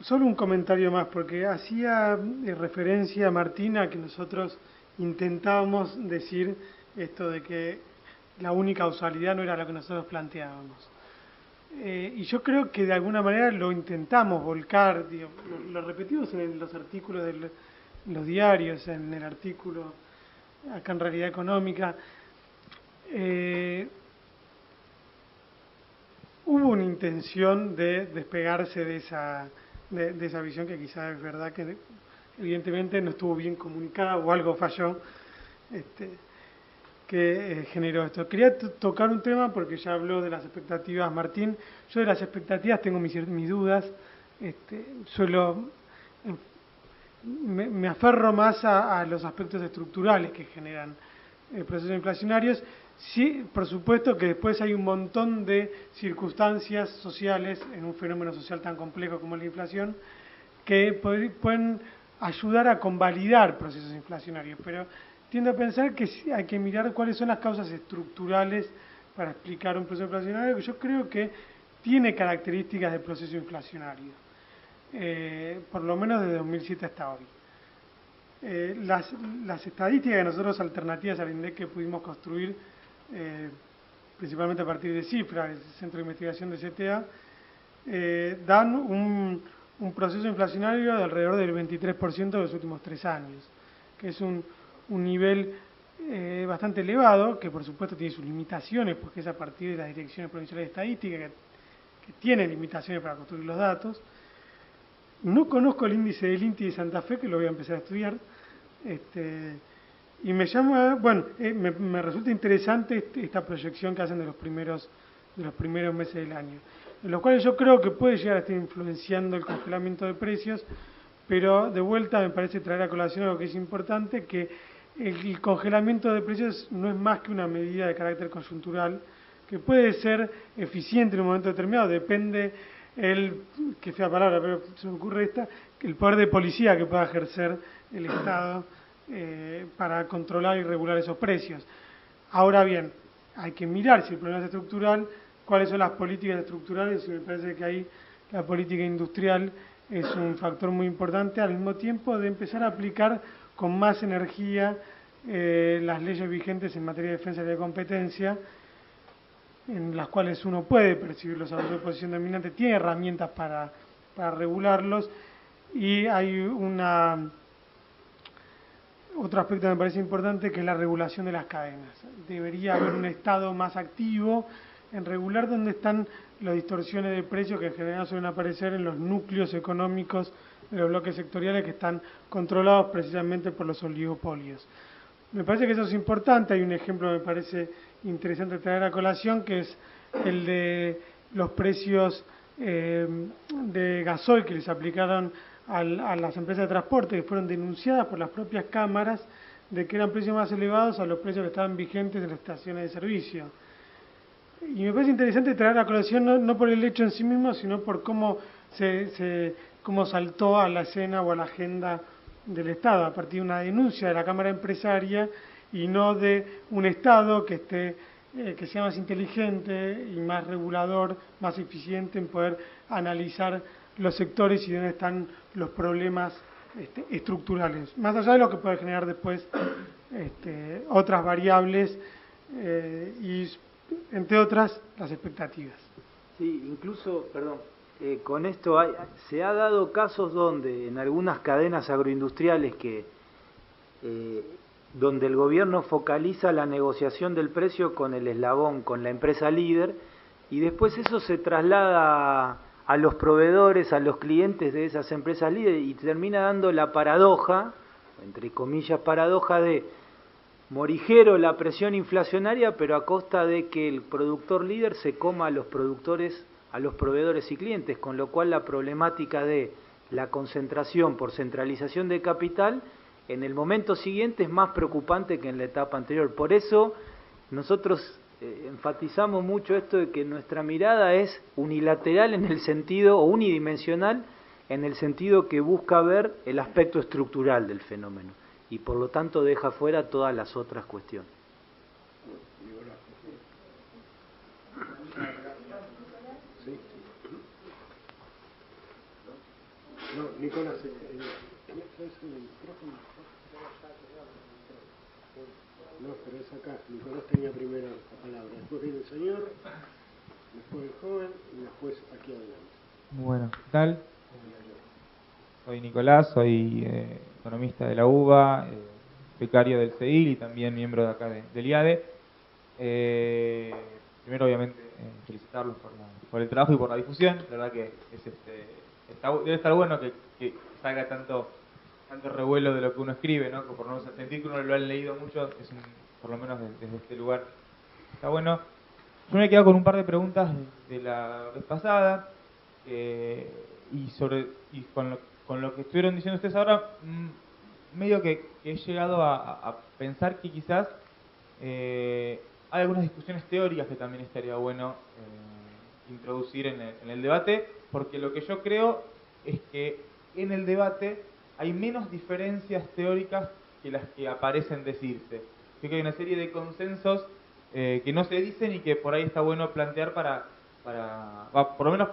solo un comentario más, porque hacía referencia a Martina que nosotros intentábamos decir esto de que la única causalidad no era lo que nosotros planteábamos. Y yo creo que de alguna manera lo intentamos volcar, digo, lo repetimos en los artículos de los diarios, en el artículo acá en Realidad Económica. Hubo una intención de despegarse de esa visión que quizás es verdad que evidentemente no estuvo bien comunicada o algo falló que generó esto. Quería tocar un tema porque ya habló de las expectativas Martín. Yo de las expectativas tengo mis dudas. Me aferro más a los aspectos estructurales que generan procesos inflacionarios. Sí, por supuesto que después hay un montón de circunstancias sociales en un fenómeno social tan complejo como la inflación que pueden ayudar a convalidar procesos inflacionarios, pero tiendo a pensar que sí hay que mirar cuáles son las causas estructurales para explicar un proceso inflacionario que yo creo que tiene características de proceso inflacionario, por lo menos desde 2007 hasta hoy. Las estadísticas que nosotros alternativas al INDEC que pudimos construir, principalmente a partir de cifras, el Centro de Investigación de CTA, dan un proceso inflacionario de alrededor del 23% de los últimos 3 años, que es un nivel bastante elevado, que por supuesto tiene sus limitaciones, porque es a partir de las direcciones provinciales de estadística que tienen limitaciones para construir los datos. No conozco el índice del INTI de Santa Fe, que lo voy a empezar a estudiar, y me llama, me resulta interesante esta proyección que hacen de los primeros meses del año, en los cuales yo creo que puede llegar a estar influenciando el congelamiento de precios, pero de vuelta me parece traer a colación algo que es importante, que el congelamiento de precios no es más que una medida de carácter coyuntural, que puede ser eficiente en un momento determinado, depende que fea palabra, pero se me ocurre el poder de policía que pueda ejercer el Estado para controlar y regular esos precios. Ahora bien, hay que mirar si el problema es estructural, cuáles son las políticas estructurales, y me parece que ahí la política industrial es un factor muy importante, al mismo tiempo de empezar a aplicar con más energía las leyes vigentes en materia de defensa de la competencia, en las cuales uno puede percibir los abusos de posición dominante, tiene herramientas para regularlos, y hay otro aspecto que me parece importante, que es la regulación de las cadenas. Debería haber un Estado más activo en regular dónde están las distorsiones de precios que en general suelen aparecer en los núcleos económicos de los bloques sectoriales que están controlados precisamente por los oligopolios. Me parece que eso es importante. Hay un ejemplo que me parece interesante traer a colación, que es el de los precios de gasoil que les aplicaron a las empresas de transporte, que fueron denunciadas por las propias cámaras de que eran precios más elevados a los precios que estaban vigentes en las estaciones de servicio. Y me parece interesante traer a colación no por el hecho en sí mismo, sino por cómo cómo saltó a la escena o a la agenda del Estado a partir de una denuncia de la Cámara Empresaria, y no de un Estado que sea más inteligente y más regulador, más eficiente en poder analizar los sectores y dónde están los problemas estructurales, más allá de lo que puede generar después otras variables y entre otras las expectativas. Sí, incluso, con esto se ha dado casos donde en algunas cadenas agroindustriales donde el gobierno focaliza la negociación del precio con el eslabón, con la empresa líder, y después eso se traslada a los proveedores, a los clientes de esas empresas líderes, y termina dando la paradoja, entre comillas paradoja, de morigero la presión inflacionaria, pero a costa de que el productor líder se coma a los productores, a los proveedores y clientes, con lo cual la problemática de la concentración por centralización de capital en el momento siguiente es más preocupante que en la etapa anterior. Por eso nosotros enfatizamos mucho esto de que nuestra mirada es unilateral en el sentido, o unidimensional, en el sentido que busca ver el aspecto estructural del fenómeno y por lo tanto deja fuera todas las otras cuestiones. No, Nicolás, no, pero es acá. Nicolás tenía primero la palabra. Después viene el señor, después el joven y después aquí adelante. Bueno, ¿qué tal? Soy Nicolás, soy economista de la UBA, becario del CEIL y también miembro de acá del IADE. Primero, obviamente, felicitarlos por el trabajo y por la difusión. La verdad que es debe estar bueno que salga tanto revuelo de lo que uno escribe, ¿no? Que por lo menos sentir que uno lo han leído mucho, por lo menos desde este lugar está bueno. Yo me he quedado con un par de preguntas de la vez pasada y con lo que estuvieron diciendo ustedes ahora, medio que he llegado a pensar que quizás hay algunas discusiones teóricas que también estaría bueno introducir en el debate, porque lo que yo creo es que en el debate hay menos diferencias teóricas que las que aparecen decirse. Creo que hay una serie de consensos que no se dicen y que por ahí está bueno plantear por lo menos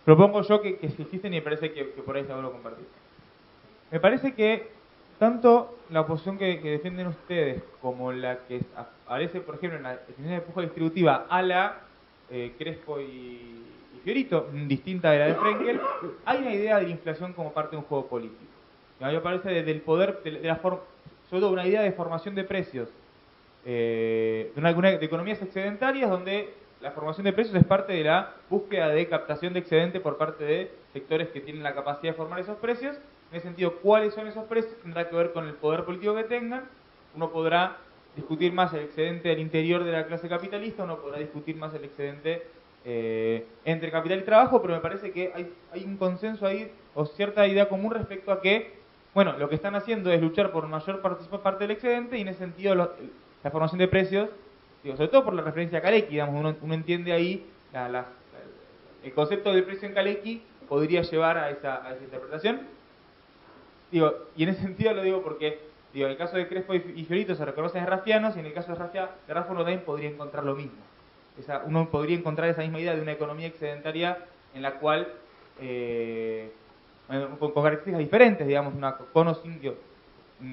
propongo yo que se existen y me parece que por ahí está bueno compartir. Me parece que tanto la posición que defienden ustedes como la que aparece, por ejemplo, en la definición de puja distributiva a la Crespo y Fiorito, distinta de la de Frenkel, hay una idea de la inflación como parte de un juego político. A mí me parece del poder, sobre todo una idea de formación de precios, de economías excedentarias donde la formación de precios es parte de la búsqueda de captación de excedente por parte de sectores que tienen la capacidad de formar esos precios. En ese sentido, ¿cuáles son esos precios? Tendrá que ver con el poder político que tengan. Uno podrá discutir más el excedente del interior de la clase capitalista, uno podrá discutir más el excedente entre capital y trabajo, pero me parece que hay un consenso ahí, o cierta idea común respecto a que, bueno, lo que están haciendo es luchar por mayor parte del excedente, y en ese sentido la formación de precios, sobre todo por la referencia a Kalecki, digamos, uno entiende ahí el concepto del precio en Kalecki podría llevar a esa interpretación. Y en ese sentido lo digo porque, en el caso de Crespo y Fiorito se reconocen raffianos, y en el caso de Raffo uno también podría encontrar lo mismo. Uno podría encontrar esa misma idea de una economía excedentaria en la cual, con características diferentes, digamos, en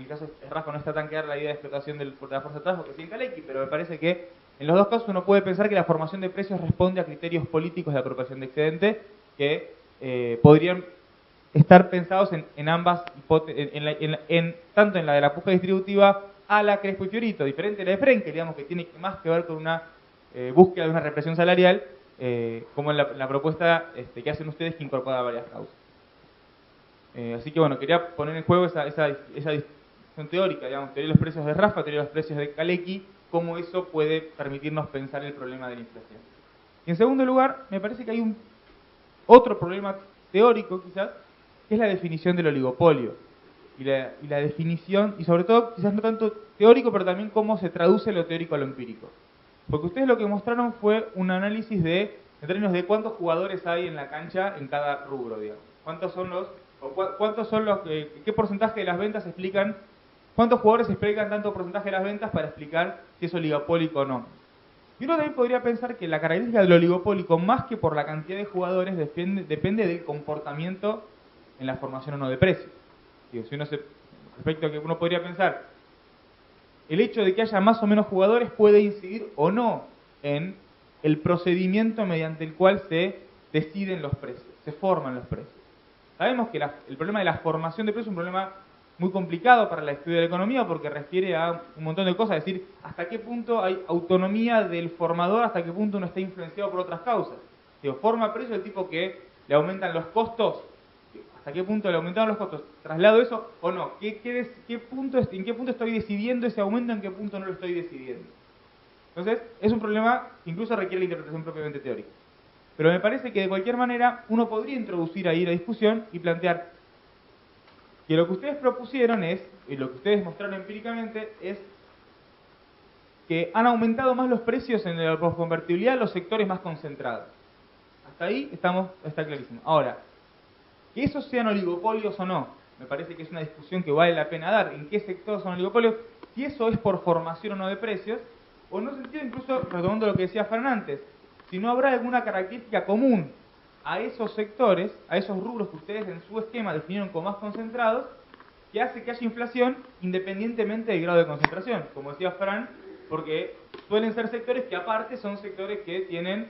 el caso de Raffo no está tan clara la idea de explotación de la fuerza de trabajo que sí en Kalecki, pero me parece que en los dos casos uno puede pensar que la formación de precios responde a criterios políticos de apropiación de excedente que podrían estar pensados en ambas tanto en la de la puja distributiva a la Crespo y Fiorito, diferente de la de Frenkel, digamos, que tiene más que ver con una búsqueda de una represión salarial, como en la propuesta que hacen ustedes, que incorpora varias causas. Así que bueno, quería poner en juego esa discusión teórica, digamos, teoría de los precios de Rafa, teoría de los precios de Kalecki, cómo eso puede permitirnos pensar el problema de la inflación. Y en segundo lugar, me parece que hay otro problema teórico quizás, que es la definición del oligopolio. Y la definición, y sobre todo, quizás no tanto teórico, pero también cómo se traduce lo teórico a lo empírico. Porque ustedes lo que mostraron fue un análisis en términos de cuántos jugadores hay en la cancha en cada rubro, digamos. ¿Qué porcentaje de las ventas explican, cuántos jugadores explican tanto porcentaje de las ventas para explicar si es oligopólico o no? Y uno también podría pensar que la característica del oligopólico, más que por la cantidad de jugadores, depende del comportamiento en la formación o no de precios. Respecto a que uno podría pensar, el hecho de que haya más o menos jugadores puede incidir o no en el procedimiento mediante el cual se deciden los precios, se forman los precios. Sabemos que el problema de la formación de precios es un problema muy complicado para el estudio de la economía, porque refiere a un montón de cosas, es decir, hasta qué punto hay autonomía del formador, hasta qué punto uno está influenciado por otras causas. Forma precios el tipo que le aumentan los costos, hasta qué punto le aumentaron los costos, traslado eso o no, ¿en qué punto estoy decidiendo ese aumento, en qué punto no lo estoy decidiendo? Entonces, es un problema que incluso requiere la interpretación propiamente teórica. Pero me parece que de cualquier manera uno podría introducir ahí la discusión y plantear que lo que ustedes propusieron es, y lo que ustedes mostraron empíricamente, es que han aumentado más los precios en la posconvertibilidad en los sectores más concentrados. Hasta ahí está clarísimo. Ahora, que esos sean oligopolios o no, me parece que es una discusión que vale la pena dar. ¿En qué sector son oligopolios? Si eso es por formación o no de precios, o en un sentido incluso, retomando lo que decía Fran antes, si no habrá alguna característica común a esos sectores, a esos rubros que ustedes en su esquema definieron como más concentrados, que hace que haya inflación independientemente del grado de concentración, como decía Fran, porque suelen ser sectores que aparte son sectores que tienen,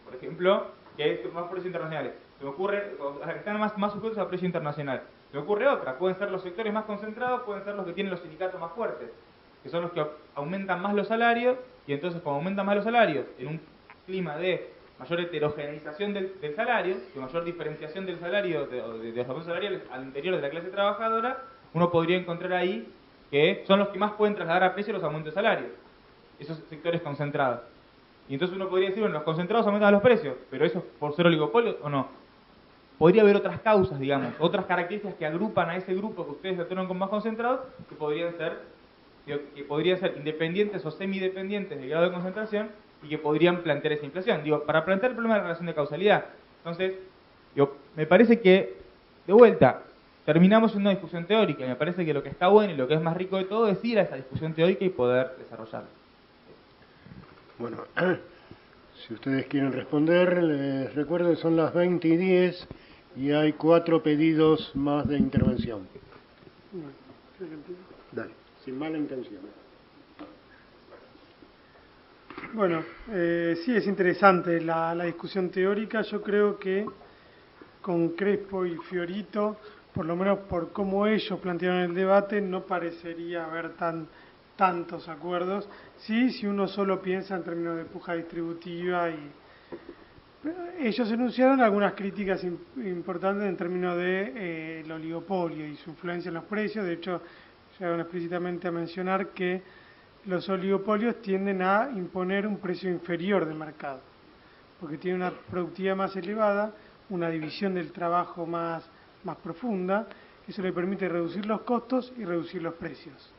por ejemplo, que es más precios internacionales. Se me ocurre, están más sujetos a precio internacional. Se me ocurre otra, pueden ser los sectores más concentrados, pueden ser los que tienen los sindicatos más fuertes, que son los que aumentan más los salarios, y entonces como aumentan más los salarios, en un clima de mayor heterogeneización del salario, de mayor diferenciación del salario, de los aumentos salariales al interior de la clase trabajadora, uno podría encontrar ahí que son los que más pueden trasladar a precio los aumentos de salarios, esos sectores concentrados. Y entonces uno podría decir, bueno, los concentrados aumentan los precios, pero eso es por ser oligopolio o no. Podría haber otras causas, digamos, otras características que agrupan a ese grupo que ustedes detectaron como más concentrados, que podrían ser independientes o semidependientes del grado de concentración y que podrían plantear esa inflación. Digo, para plantear el problema de la relación de causalidad. Entonces, me parece que, de vuelta, terminamos en una discusión teórica, y me parece que lo que está bueno y lo que es más rico de todo es ir a esa discusión teórica y poder desarrollarla. Bueno, si ustedes quieren responder, les recuerdo que son las 20:10 y hay 4 pedidos más de intervención. Dale, sin mala intención. Bueno, sí es interesante la discusión teórica. Yo creo que con Crespo y Fiorito, por lo menos por cómo ellos plantearon el debate, no parecería haber tantos acuerdos. Sí, si uno solo piensa en términos de puja distributiva, ellos enunciaron algunas críticas importantes en términos de el oligopolio y su influencia en los precios. De hecho, llegaron explícitamente a mencionar que los oligopolios tienden a imponer un precio inferior del mercado, porque tienen una productividad más elevada, una división del trabajo más profunda. Eso le permite reducir los costos y reducir los precios.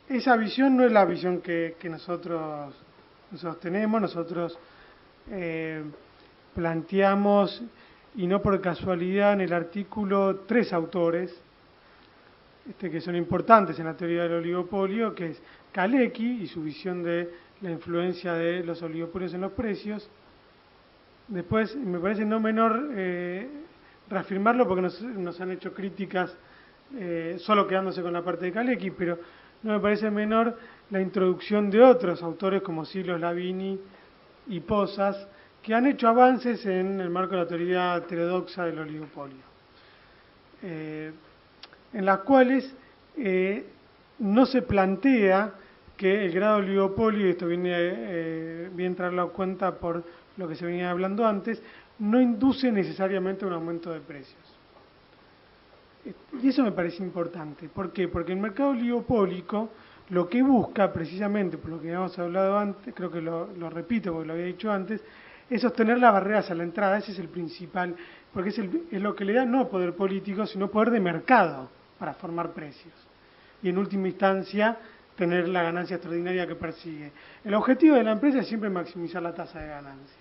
Esa visión no es la visión que nosotros tenemos. Nosotros planteamos, y no por casualidad, en el artículo 3 autores que son importantes en la teoría del oligopolio, que es Kalecki y su visión de la influencia de los oligopolios en los precios. Después, me parece no menor reafirmarlo, porque nos han hecho críticas solo quedándose con la parte de Kalecki, pero no me parece menor la introducción de otros autores como Silos, Lavini y Posas, que han hecho avances en el marco de la teoría heterodoxa del oligopolio, en las cuales no se plantea que el grado de oligopolio, y esto viene bien traerlo a cuenta por lo que se venía hablando antes, no induce necesariamente un aumento de precios. Y eso me parece importante. ¿Por qué? Porque el mercado oligopólico lo que busca, precisamente por lo que habíamos hablado antes, creo que lo repito porque lo había dicho antes, es sostener las barreras a la entrada. Ese es el principal, porque es lo que le da no poder político, sino poder de mercado para formar precios. Y en última instancia, tener la ganancia extraordinaria que persigue. El objetivo de la empresa es siempre maximizar la tasa de ganancia.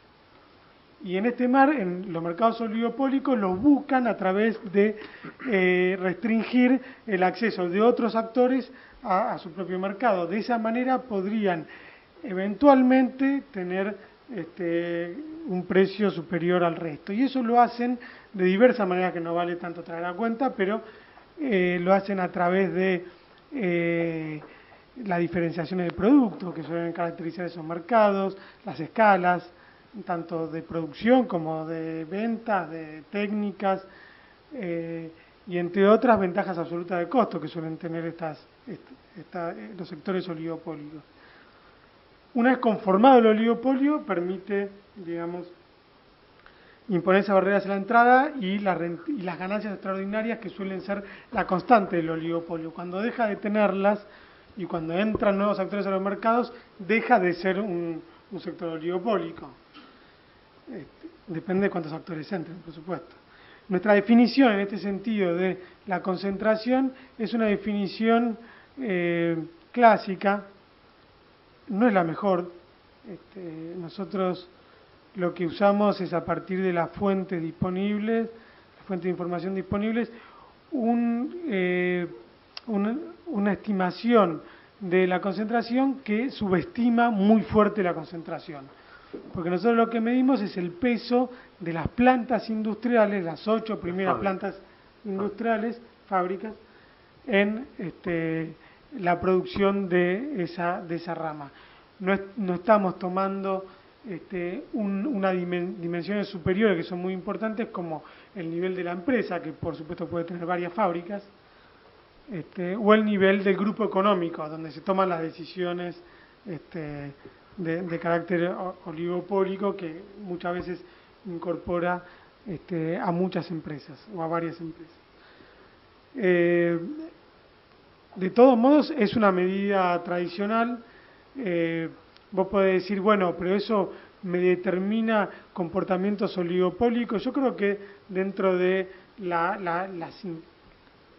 Y en en los mercados oligopólicos lo buscan a través de restringir el acceso de otros actores a su propio mercado. De esa manera podrían eventualmente tener un precio superior al resto. Y eso lo hacen de diversas maneras que no vale tanto traer a cuenta, pero lo hacen a través de la diferenciación del producto, que suelen caracterizar esos mercados, las escalas, tanto de producción como de ventas, de técnicas, y entre otras ventajas absolutas de costo que suelen tener los sectores oligopólicos. Una vez conformado el oligopolio, permite, digamos, imponer esas barreras a la entrada y las ganancias extraordinarias que suelen ser la constante del oligopolio. Cuando deja de tenerlas y cuando entran nuevos actores a los mercados, deja de ser un sector oligopólico. Depende de cuántos actores entren, por supuesto. nuestra definición en este sentido de la concentración es una definición clásica, no es la mejor. Nosotros lo que usamos es, a partir de las fuentes disponibles, las fuentes de información disponibles, una estimación de la concentración que subestima muy fuerte la concentración. Porque nosotros lo que medimos es el peso de las plantas industriales, las 8 primeras plantas industriales, fábricas, en la producción de esa rama. No estamos tomando unas dimensiones superiores que son muy importantes, como el nivel de la empresa, que por supuesto puede tener varias fábricas, o el nivel del grupo económico, donde se toman las decisiones de carácter oligopólico, que muchas veces incorpora a muchas empresas o a varias empresas. De todos modos, es una medida tradicional. Vos podés decir, bueno, pero eso me determina comportamientos oligopólicos. Yo creo que dentro de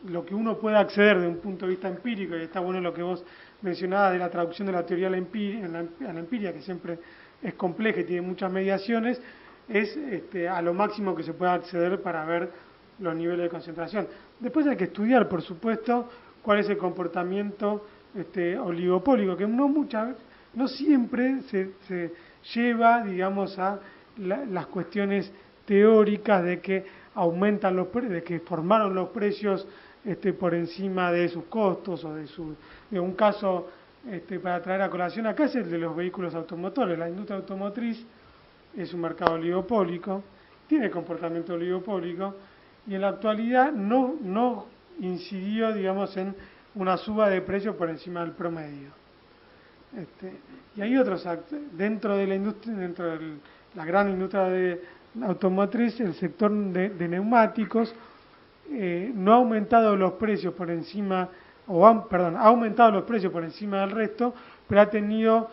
lo que uno puede acceder de un punto de vista empírico, y está bueno lo que vos mencionabas de la traducción de la teoría a la empiria, que siempre es compleja y tiene muchas mediaciones, es a lo máximo que se puede acceder para ver los niveles de concentración. Después hay que estudiar, por supuesto, cuál es el comportamiento oligopólico, que no siempre se lleva, digamos, a las cuestiones teóricas de que aumentan de que formaron los precios por encima de sus costos o de un caso para traer a colación acá es el de los vehículos automotores. La industria automotriz es un mercado oligopólico, tiene comportamiento oligopólico, y en la actualidad no incidió, digamos, en una suba de precios por encima del promedio. Y hay otros dentro de la industria, dentro de la gran industria automotriz, el sector de neumáticos no ha aumentado los precios por encima, ha aumentado los precios por encima del resto, pero ha tenido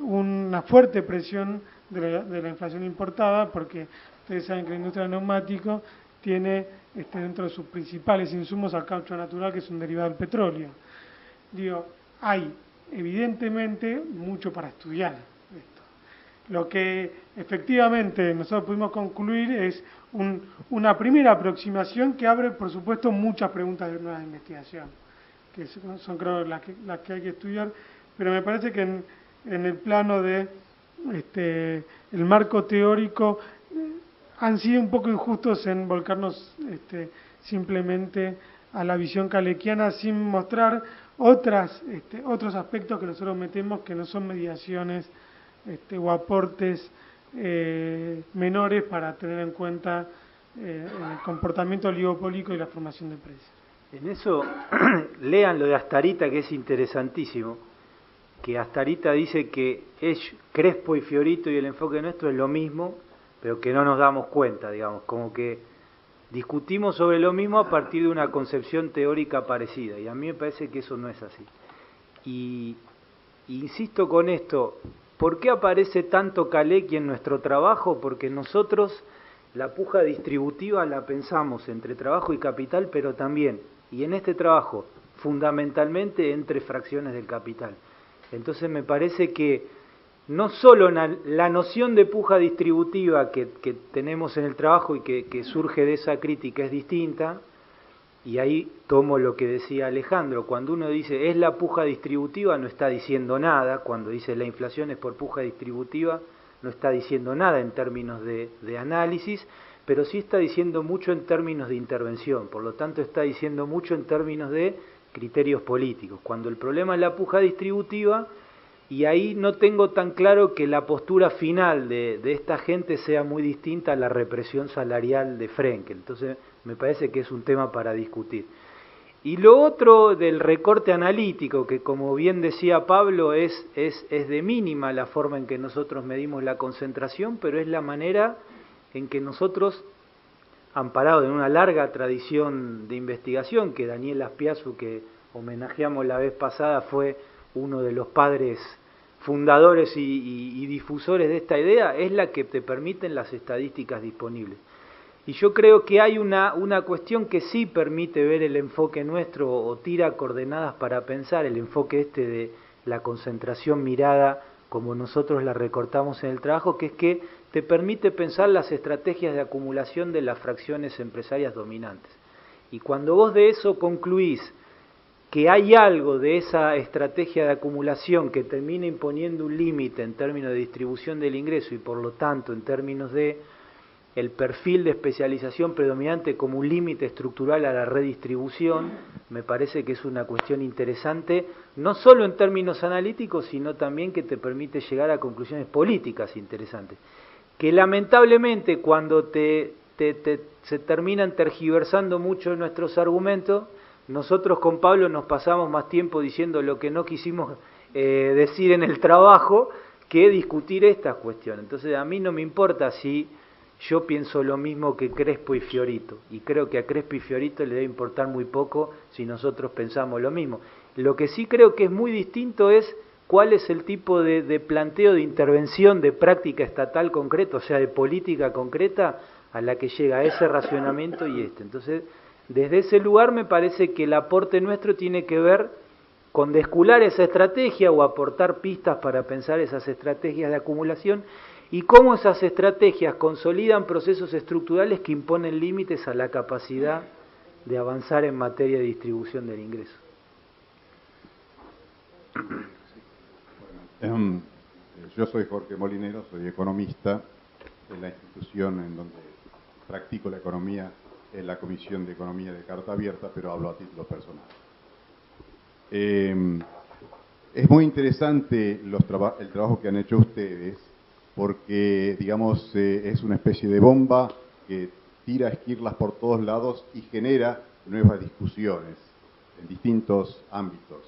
una fuerte presión de la inflación importada, porque ustedes saben que la industria del neumático tiene dentro de sus principales insumos al caucho natural, que es un derivado del petróleo. Hay evidentemente mucho para estudiar esto. Lo que efectivamente nosotros pudimos concluir es una primera aproximación que abre, por supuesto, muchas preguntas de nueva investigación, que son creo las que hay que estudiar, pero me parece que en el plano de el marco teórico han sido un poco injustos en volcarnos simplemente a la visión calequiana sin mostrar otros aspectos que nosotros metemos, que no son mediaciones o aportes menores para tener en cuenta el comportamiento oligopólico y la formación de precios. En eso, lean lo de Astarita, que es interesantísimo, que Astarita dice que es Crespo y Fiorito y el enfoque nuestro es lo mismo, pero que no nos damos cuenta, digamos, como que discutimos sobre lo mismo a partir de una concepción teórica parecida, y a mí me parece que eso no es así. Y insisto con esto, ¿por qué aparece tanto Kalecki en nuestro trabajo? Porque nosotros la puja distributiva la pensamos entre trabajo y capital, pero también, y en este trabajo, fundamentalmente entre fracciones del capital. Entonces me parece que no solo la noción de puja distributiva que tenemos en el trabajo y que surge de esa crítica es distinta, y ahí tomo lo que decía Alejandro, cuando uno dice es la puja distributiva no está diciendo nada, cuando dice la inflación es por puja distributiva no está diciendo nada en términos de análisis, pero sí está diciendo mucho en términos de intervención, por lo tanto está diciendo mucho en términos de criterios políticos, cuando el problema es la puja distributiva. Y ahí no tengo tan claro que la postura final de esta gente sea muy distinta a la represión salarial de Frenkel. Entonces me parece que es un tema para discutir. Y lo otro del recorte analítico, que como bien decía Pablo, es de mínima la forma en que nosotros medimos la concentración, pero es la manera en que nosotros, amparados en una larga tradición de investigación, que Daniel Aspiazu, que homenajeamos la vez pasada, fue uno de los padres fundadores y difusores de esta idea, es la que te permiten las estadísticas disponibles. Y yo creo que hay una cuestión que sí permite ver el enfoque nuestro o tira coordenadas para pensar, el enfoque este de la concentración mirada como nosotros la recortamos en el trabajo, que es que te permite pensar las estrategias de acumulación de las fracciones empresarias dominantes. Y cuando vos de eso concluís que hay algo de esa estrategia de acumulación que termina imponiendo un límite en términos de distribución del ingreso y por lo tanto en términos de el perfil de especialización predominante como un límite estructural a la redistribución, me parece que es una cuestión interesante, no solo en términos analíticos, sino también que te permite llegar a conclusiones políticas interesantes. Que lamentablemente cuando se terminan tergiversando mucho nuestros argumentos, nosotros con Pablo nos pasamos más tiempo diciendo lo que no quisimos decir en el trabajo que discutir estas cuestiones. Entonces a mí no me importa si yo pienso lo mismo que Crespo y Fiorito, y creo que a Crespo y Fiorito le debe importar muy poco si nosotros pensamos lo mismo. Lo que sí creo que es muy distinto es cuál es el tipo de planteo de intervención de práctica estatal concreta, o sea, de política concreta a la que llega ese racionamiento y este. Entonces, desde ese lugar me parece que el aporte nuestro tiene que ver con descular esa estrategia o aportar pistas para pensar esas estrategias de acumulación y cómo esas estrategias consolidan procesos estructurales que imponen límites a la capacidad de avanzar en materia de distribución del ingreso. Yo soy Jorge Molinero, soy economista en la institución en donde practico la economía, en la Comisión de Economía de Carta Abierta, pero hablo a título personal. Es muy interesante el trabajo que han hecho ustedes, porque, digamos, es una especie de bomba que tira esquirlas por todos lados y genera nuevas discusiones en distintos ámbitos.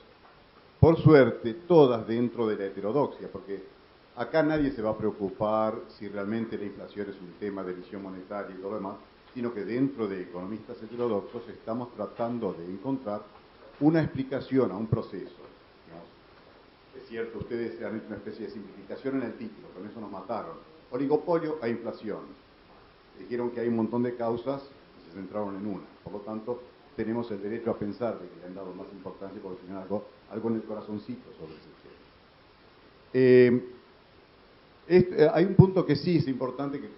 Por suerte, todas dentro de la heterodoxia, porque acá nadie se va a preocupar si realmente la inflación es un tema de emisión monetaria y todo lo demás, sino que dentro de economistas heterodoxos estamos tratando de encontrar una explicación a un proceso. Es cierto, ustedes han hecho una especie de simplificación en el título, con eso nos mataron. Oligopolio a inflación. Dijeron que hay un montón de causas y se centraron en una. Por lo tanto, tenemos el derecho a pensar de que le han dado más importancia porque tienen algo en el corazoncito sobre ese tema. Hay un punto que sí es importante, que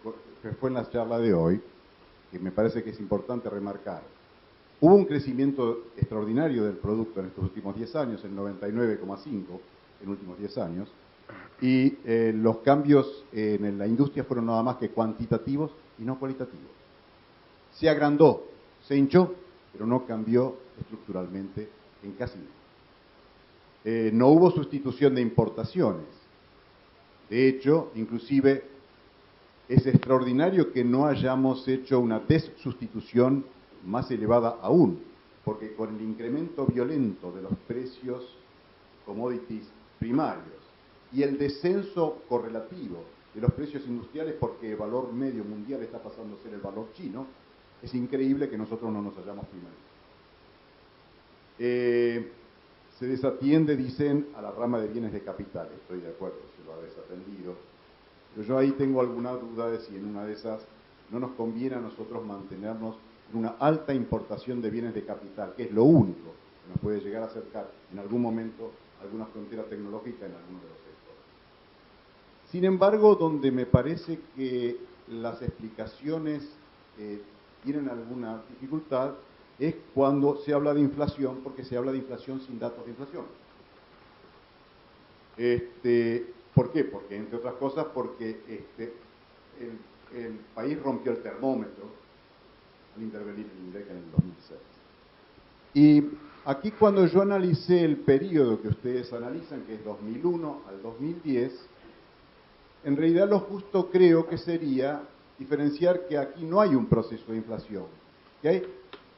fue en la charla de hoy, que me parece que es importante remarcar. Hubo un crecimiento extraordinario del producto en estos últimos 10 años, el 99,5 en últimos 10 años, y los cambios en la industria fueron nada más que cuantitativos y no cualitativos. Se agrandó, se hinchó, pero no cambió estructuralmente en casi nada. No hubo sustitución de importaciones. De hecho, inclusive, es extraordinario que no hayamos hecho una desustitución más elevada aún, porque con el incremento violento de los precios commodities primarios y el descenso correlativo de los precios industriales, porque el valor medio mundial está pasando a ser el valor chino, es increíble que nosotros no nos hayamos primarizado. Se desatiende, dicen, a la rama de bienes de capital. Estoy de acuerdo, se lo ha desatendido. Pero yo ahí tengo alguna duda de si en una de esas no nos conviene a nosotros mantenernos en una alta importación de bienes de capital, que es lo único que nos puede llegar a acercar en algún momento a alguna frontera tecnológica en alguno de los sectores. Sin embargo, donde me parece que las explicaciones tienen alguna dificultad es cuando se habla de inflación, porque se habla de inflación sin datos de inflación. ¿Por qué? Porque, entre otras cosas, porque el país rompió el termómetro al intervenir el INDEC en el 2006. Y aquí, cuando yo analicé el periodo que ustedes analizan, que es 2001 al 2010, en realidad lo justo creo que sería diferenciar que aquí no hay un proceso de inflación, que hay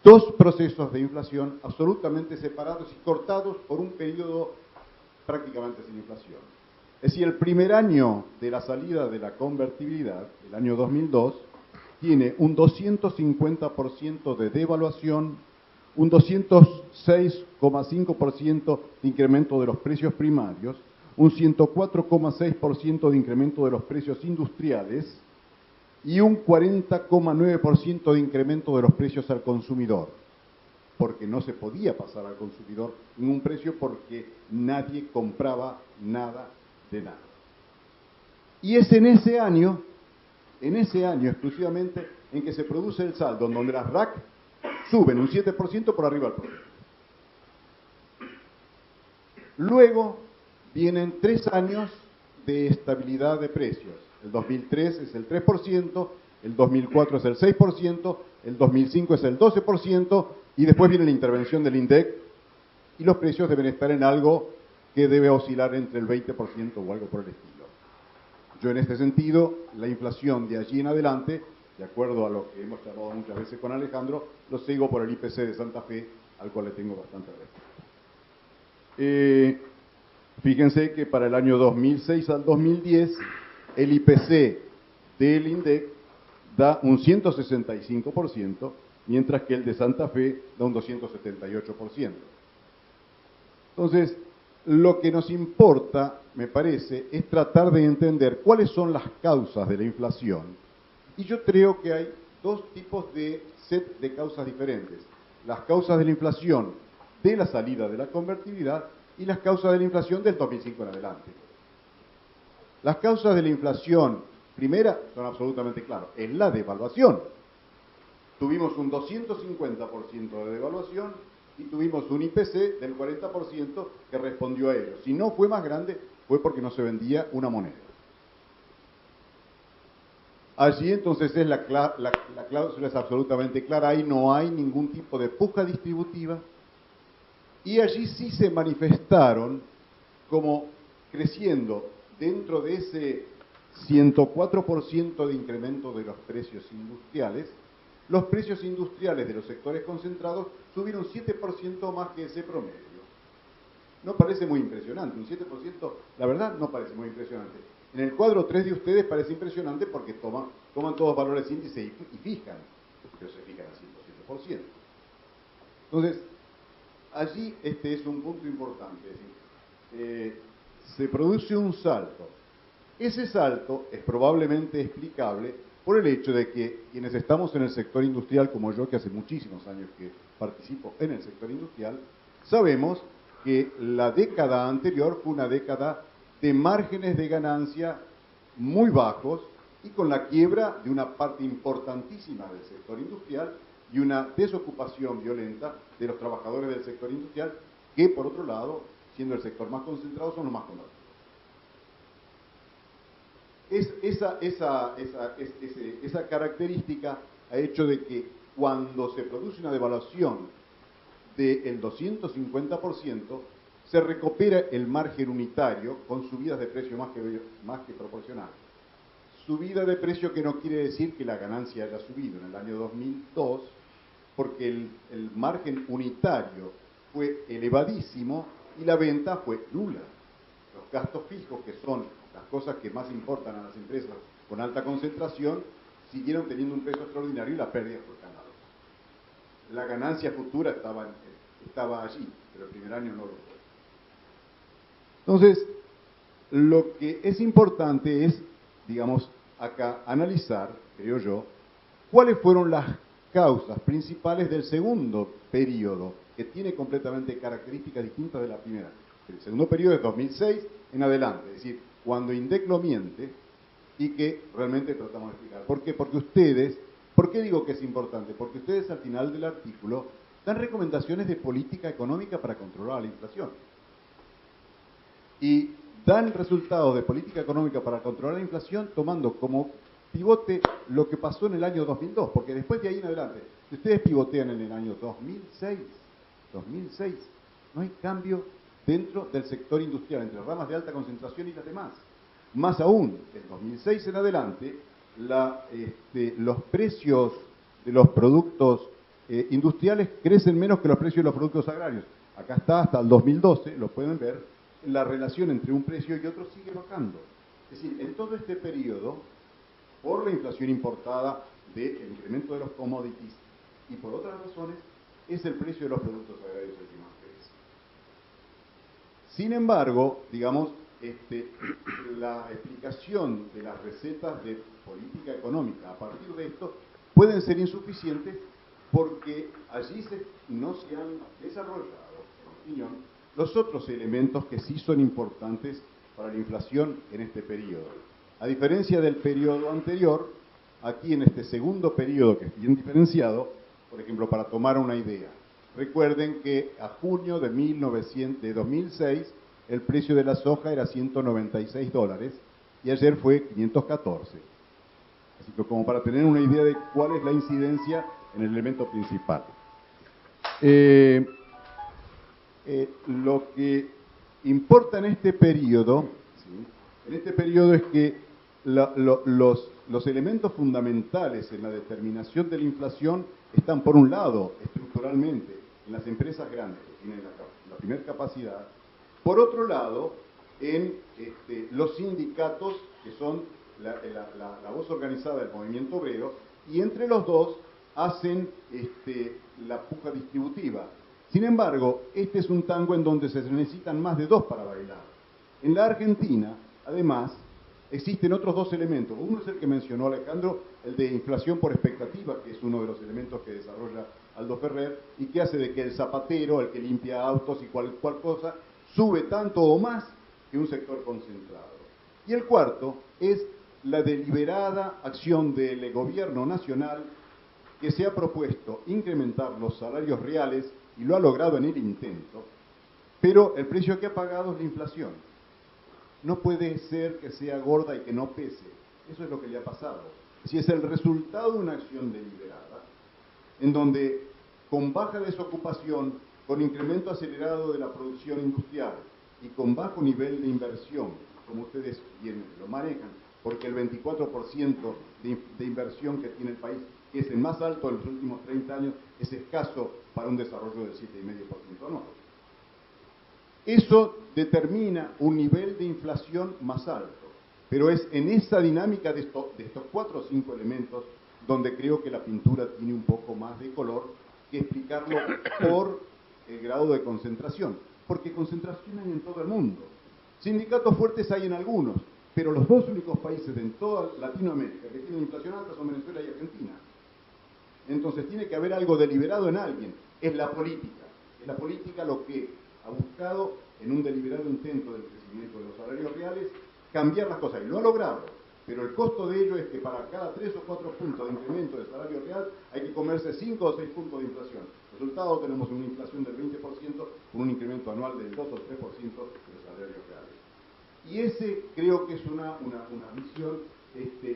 dos procesos de inflación absolutamente separados y cortados por un periodo prácticamente sin inflación. Es decir, el primer año de la salida de la convertibilidad, el año 2002, tiene un 250% de devaluación, un 206,5% de incremento de los precios primarios, un 104,6% de incremento de los precios industriales y un 40,9% de incremento de los precios al consumidor, porque no se podía pasar al consumidor ningún precio porque nadie compraba nada de nada. Y es en ese año exclusivamente, en que se produce el saldo, en donde las RAC suben un 7% por arriba del promedio. Luego vienen 3 años de estabilidad de precios. El 2003 es el 3%, el 2004 es el 6%, el 2005 es el 12%, y después viene la intervención del INDEC, y los precios deben estar en algo que debe oscilar entre el 20% o algo por el estilo. Yo en este sentido, la inflación de allí en adelante, de acuerdo a lo que hemos charlado muchas veces con Alejandro, lo sigo por el IPC de Santa Fe, al cual le tengo bastante respeto. Fíjense que para el año 2006 al 2010, el IPC del INDEC da un 165%, mientras que el de Santa Fe da un 278%. Entonces, lo que nos importa, me parece, es tratar de entender cuáles son las causas de la inflación. Y yo creo que hay 2 tipos de set de causas diferentes. Las causas de la inflación de la salida de la convertibilidad y las causas de la inflación del 2005 en adelante. Las causas de la inflación, primera, son absolutamente claras. Es la devaluación. Tuvimos un 250% de devaluación y tuvimos un IPC del 40% que respondió a ello. Si no fue más grande, fue porque no se vendía una moneda. Allí entonces la cláusula es absolutamente clara, ahí no hay ningún tipo de puja distributiva, y allí sí se manifestaron como creciendo dentro de ese 104% de incremento de los precios industriales. Los precios industriales de los sectores concentrados subieron 7% más que ese promedio. No parece muy impresionante, un 7%, la verdad, no parece muy impresionante. En el cuadro 3 de ustedes parece impresionante porque toman todos valores índice y fijan, pero se fijan al 107%. Entonces, allí este es un punto importante, es decir, se produce un salto. Ese salto es probablemente explicable por el hecho de que quienes estamos en el sector industrial, como yo, que hace muchísimos años que participo en el sector industrial, sabemos que la década anterior fue una década de márgenes de ganancia muy bajos y con la quiebra de una parte importantísima del sector industrial y una desocupación violenta de los trabajadores del sector industrial, que por otro lado, siendo el sector más concentrado, son los más conocidos. Esa característica ha hecho de que cuando se produce una devaluación del 250%, se recupera el margen unitario con subidas de precio más que proporcionales. Subida de precio que no quiere decir que la ganancia haya subido en el año 2002, porque el margen unitario fue elevadísimo y la venta fue nula. Los gastos fijos, que son las cosas que más importan a las empresas con alta concentración, siguieron teniendo un peso extraordinario y la pérdida fue escandalosa. La ganancia futura estaba allí, pero el primer año no lo fue. Entonces, lo que es importante es, digamos, acá analizar, creo yo, cuáles fueron las causas principales del segundo periodo, que tiene completamente características distintas de la primera. El segundo periodo es 2006 en adelante, es decir, cuando INDEC lo miente y que realmente tratamos de explicar. ¿Por qué? Porque ustedes, ¿por qué digo que es importante? Porque ustedes al final del artículo dan recomendaciones de política económica para controlar la inflación. Y dan resultados de política económica para controlar la inflación tomando como pivote lo que pasó en el año 2002, porque después de ahí en adelante, si ustedes pivotean en el año 2006, no hay cambio dentro del sector industrial, entre ramas de alta concentración y las demás. Más aún, en 2006 en adelante, los precios de los productos industriales crecen menos que los precios de los productos agrarios. Acá está, hasta el 2012, lo pueden ver, la relación entre un precio y otro sigue bajando. Es decir, en todo este periodo, por la inflación importada del incremento de los commodities y por otras razones, es el precio de los productos agrarios el que más crece. Sin embargo, digamos, la explicación de las recetas de política económica a partir de esto pueden ser insuficientes porque allí no se han desarrollado, en mi opinión, los otros elementos que sí son importantes para la inflación en este periodo. A diferencia del periodo anterior, aquí en este segundo periodo, que es bien diferenciado, por ejemplo, para tomar una idea, recuerden que a junio de 2006 el precio de la soja era $196 y ayer fue 514. Así que como para tener una idea de cuál es la incidencia en el elemento principal. Lo que importa en este periodo, ¿sí? En este periodo es que los elementos fundamentales en la determinación de la inflación están, por un lado, estructuralmente, en las empresas grandes que tienen la primera capacidad, por otro lado, en los sindicatos, que son la voz organizada del movimiento obrero, y entre los dos hacen la puja distributiva. Sin embargo, este es un tango en donde se necesitan más de dos para bailar. En la Argentina, además, existen otros dos elementos. Uno es el que mencionó Alejandro, el de inflación por expectativa, que es uno de los elementos que desarrolla Aldo Ferrer, y que hace de que el zapatero, el que limpia autos y cual cosa, sube tanto o más que un sector concentrado. Y el cuarto es la deliberada acción del gobierno nacional que se ha propuesto incrementar los salarios reales y lo ha logrado en el intento, pero el precio que ha pagado es la inflación. No puede ser que sea gorda y que no pese. Eso es lo que le ha pasado. Si es el resultado de una acción deliberada, en donde con baja desocupación, con incremento acelerado de la producción industrial y con bajo nivel de inversión, como ustedes bien lo manejan, porque el 24% de inversión que tiene el país, que es el más alto en los últimos 30 años, es escaso para un desarrollo del 7,5% anual. Eso determina un nivel de inflación más alto, pero es en esa dinámica de estos 4 o 5 elementos donde creo que la pintura tiene un poco más de color que explicarlo por el grado de concentración, porque concentración hay en todo el mundo. Sindicatos fuertes hay en algunos, pero los dos únicos países en toda Latinoamérica que tienen inflación alta son Venezuela y Argentina. Entonces tiene que haber algo deliberado en alguien, es la política. Es la política lo que ha buscado, en un deliberado intento del crecimiento de los salarios reales, cambiar las cosas, y lo ha logrado. Pero el costo de ello es que para cada 3 o 4 puntos de incremento del salario real hay que comerse 5 o 6 puntos de inflación. Resultado, tenemos una inflación del 20% con un incremento anual del 2 o 3% de los salarios reales. Y ese creo que es una visión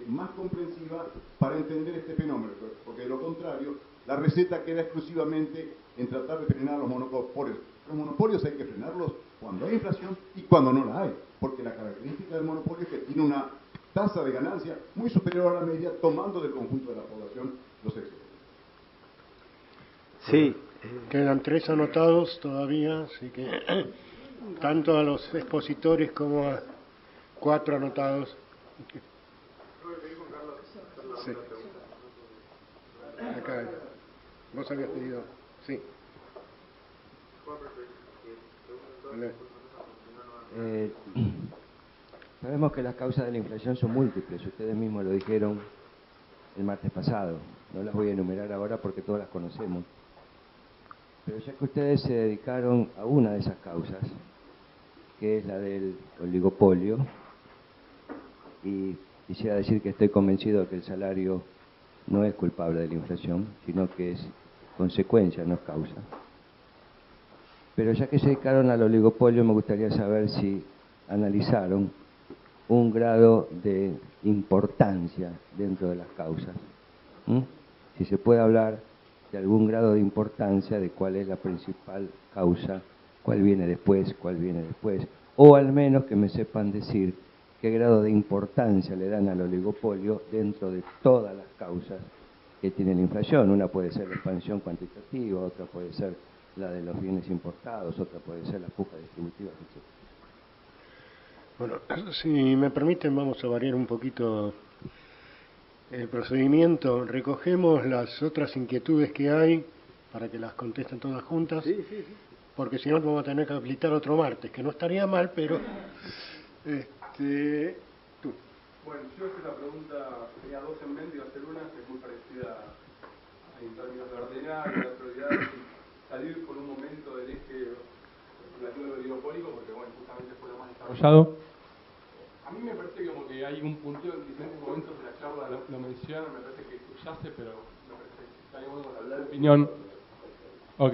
más comprensiva para entender este fenómeno, porque de lo contrario, la receta queda exclusivamente en tratar de frenar los monopolios. Los monopolios hay que frenarlos cuando hay inflación y cuando no la hay, porque la característica del monopolio es que tiene una tasa de ganancia muy superior a la media, tomando del conjunto de la población los excesos. Sí. Quedan 3 anotados todavía, así que tanto a los expositores como a 4 anotados. Sí. Acá, vos habías pedido. Sí. Sabemos que las causas de la inflación son múltiples, ustedes mismos lo dijeron el martes pasado. No las voy a enumerar ahora porque todas las conocemos. Pero ya que ustedes se dedicaron a una de esas causas, que es la del oligopolio, y quisiera decir que estoy convencido de que el salario no es culpable de la inflación, sino que es consecuencia, no es causa. Pero ya que se dedicaron al oligopolio, me gustaría saber si analizaron un grado de importancia dentro de las causas. Si se puede hablar de algún grado de importancia de cuál es la principal causa, cuál viene después, o al menos que me sepan decir qué grado de importancia le dan al oligopolio dentro de todas las causas que tiene la inflación. Una puede ser la expansión cuantitativa, otra puede ser la de los bienes importados, otra puede ser la puja distributiva, etc. Bueno, si me permiten, vamos a variar un poquito el procedimiento. Recogemos las otras inquietudes que hay para que las contesten todas juntas, porque si no vamos a tener que habilitar otro martes, que no estaría mal, pero Tú. Bueno, yo hice la pregunta, tenía dos en mente, iba a hacer una que es muy parecida en términos de ordenar, de prioridad, y salir por un momento del eje relativo al oligopólico, porque bueno, justamente fue lo más desarrollado. A mí me parece como que hay un punteo en diferentes momentos de la charla, lo mencionan, me parece que subyace, pero me parece que estaría bueno hablar de opinión. Ok,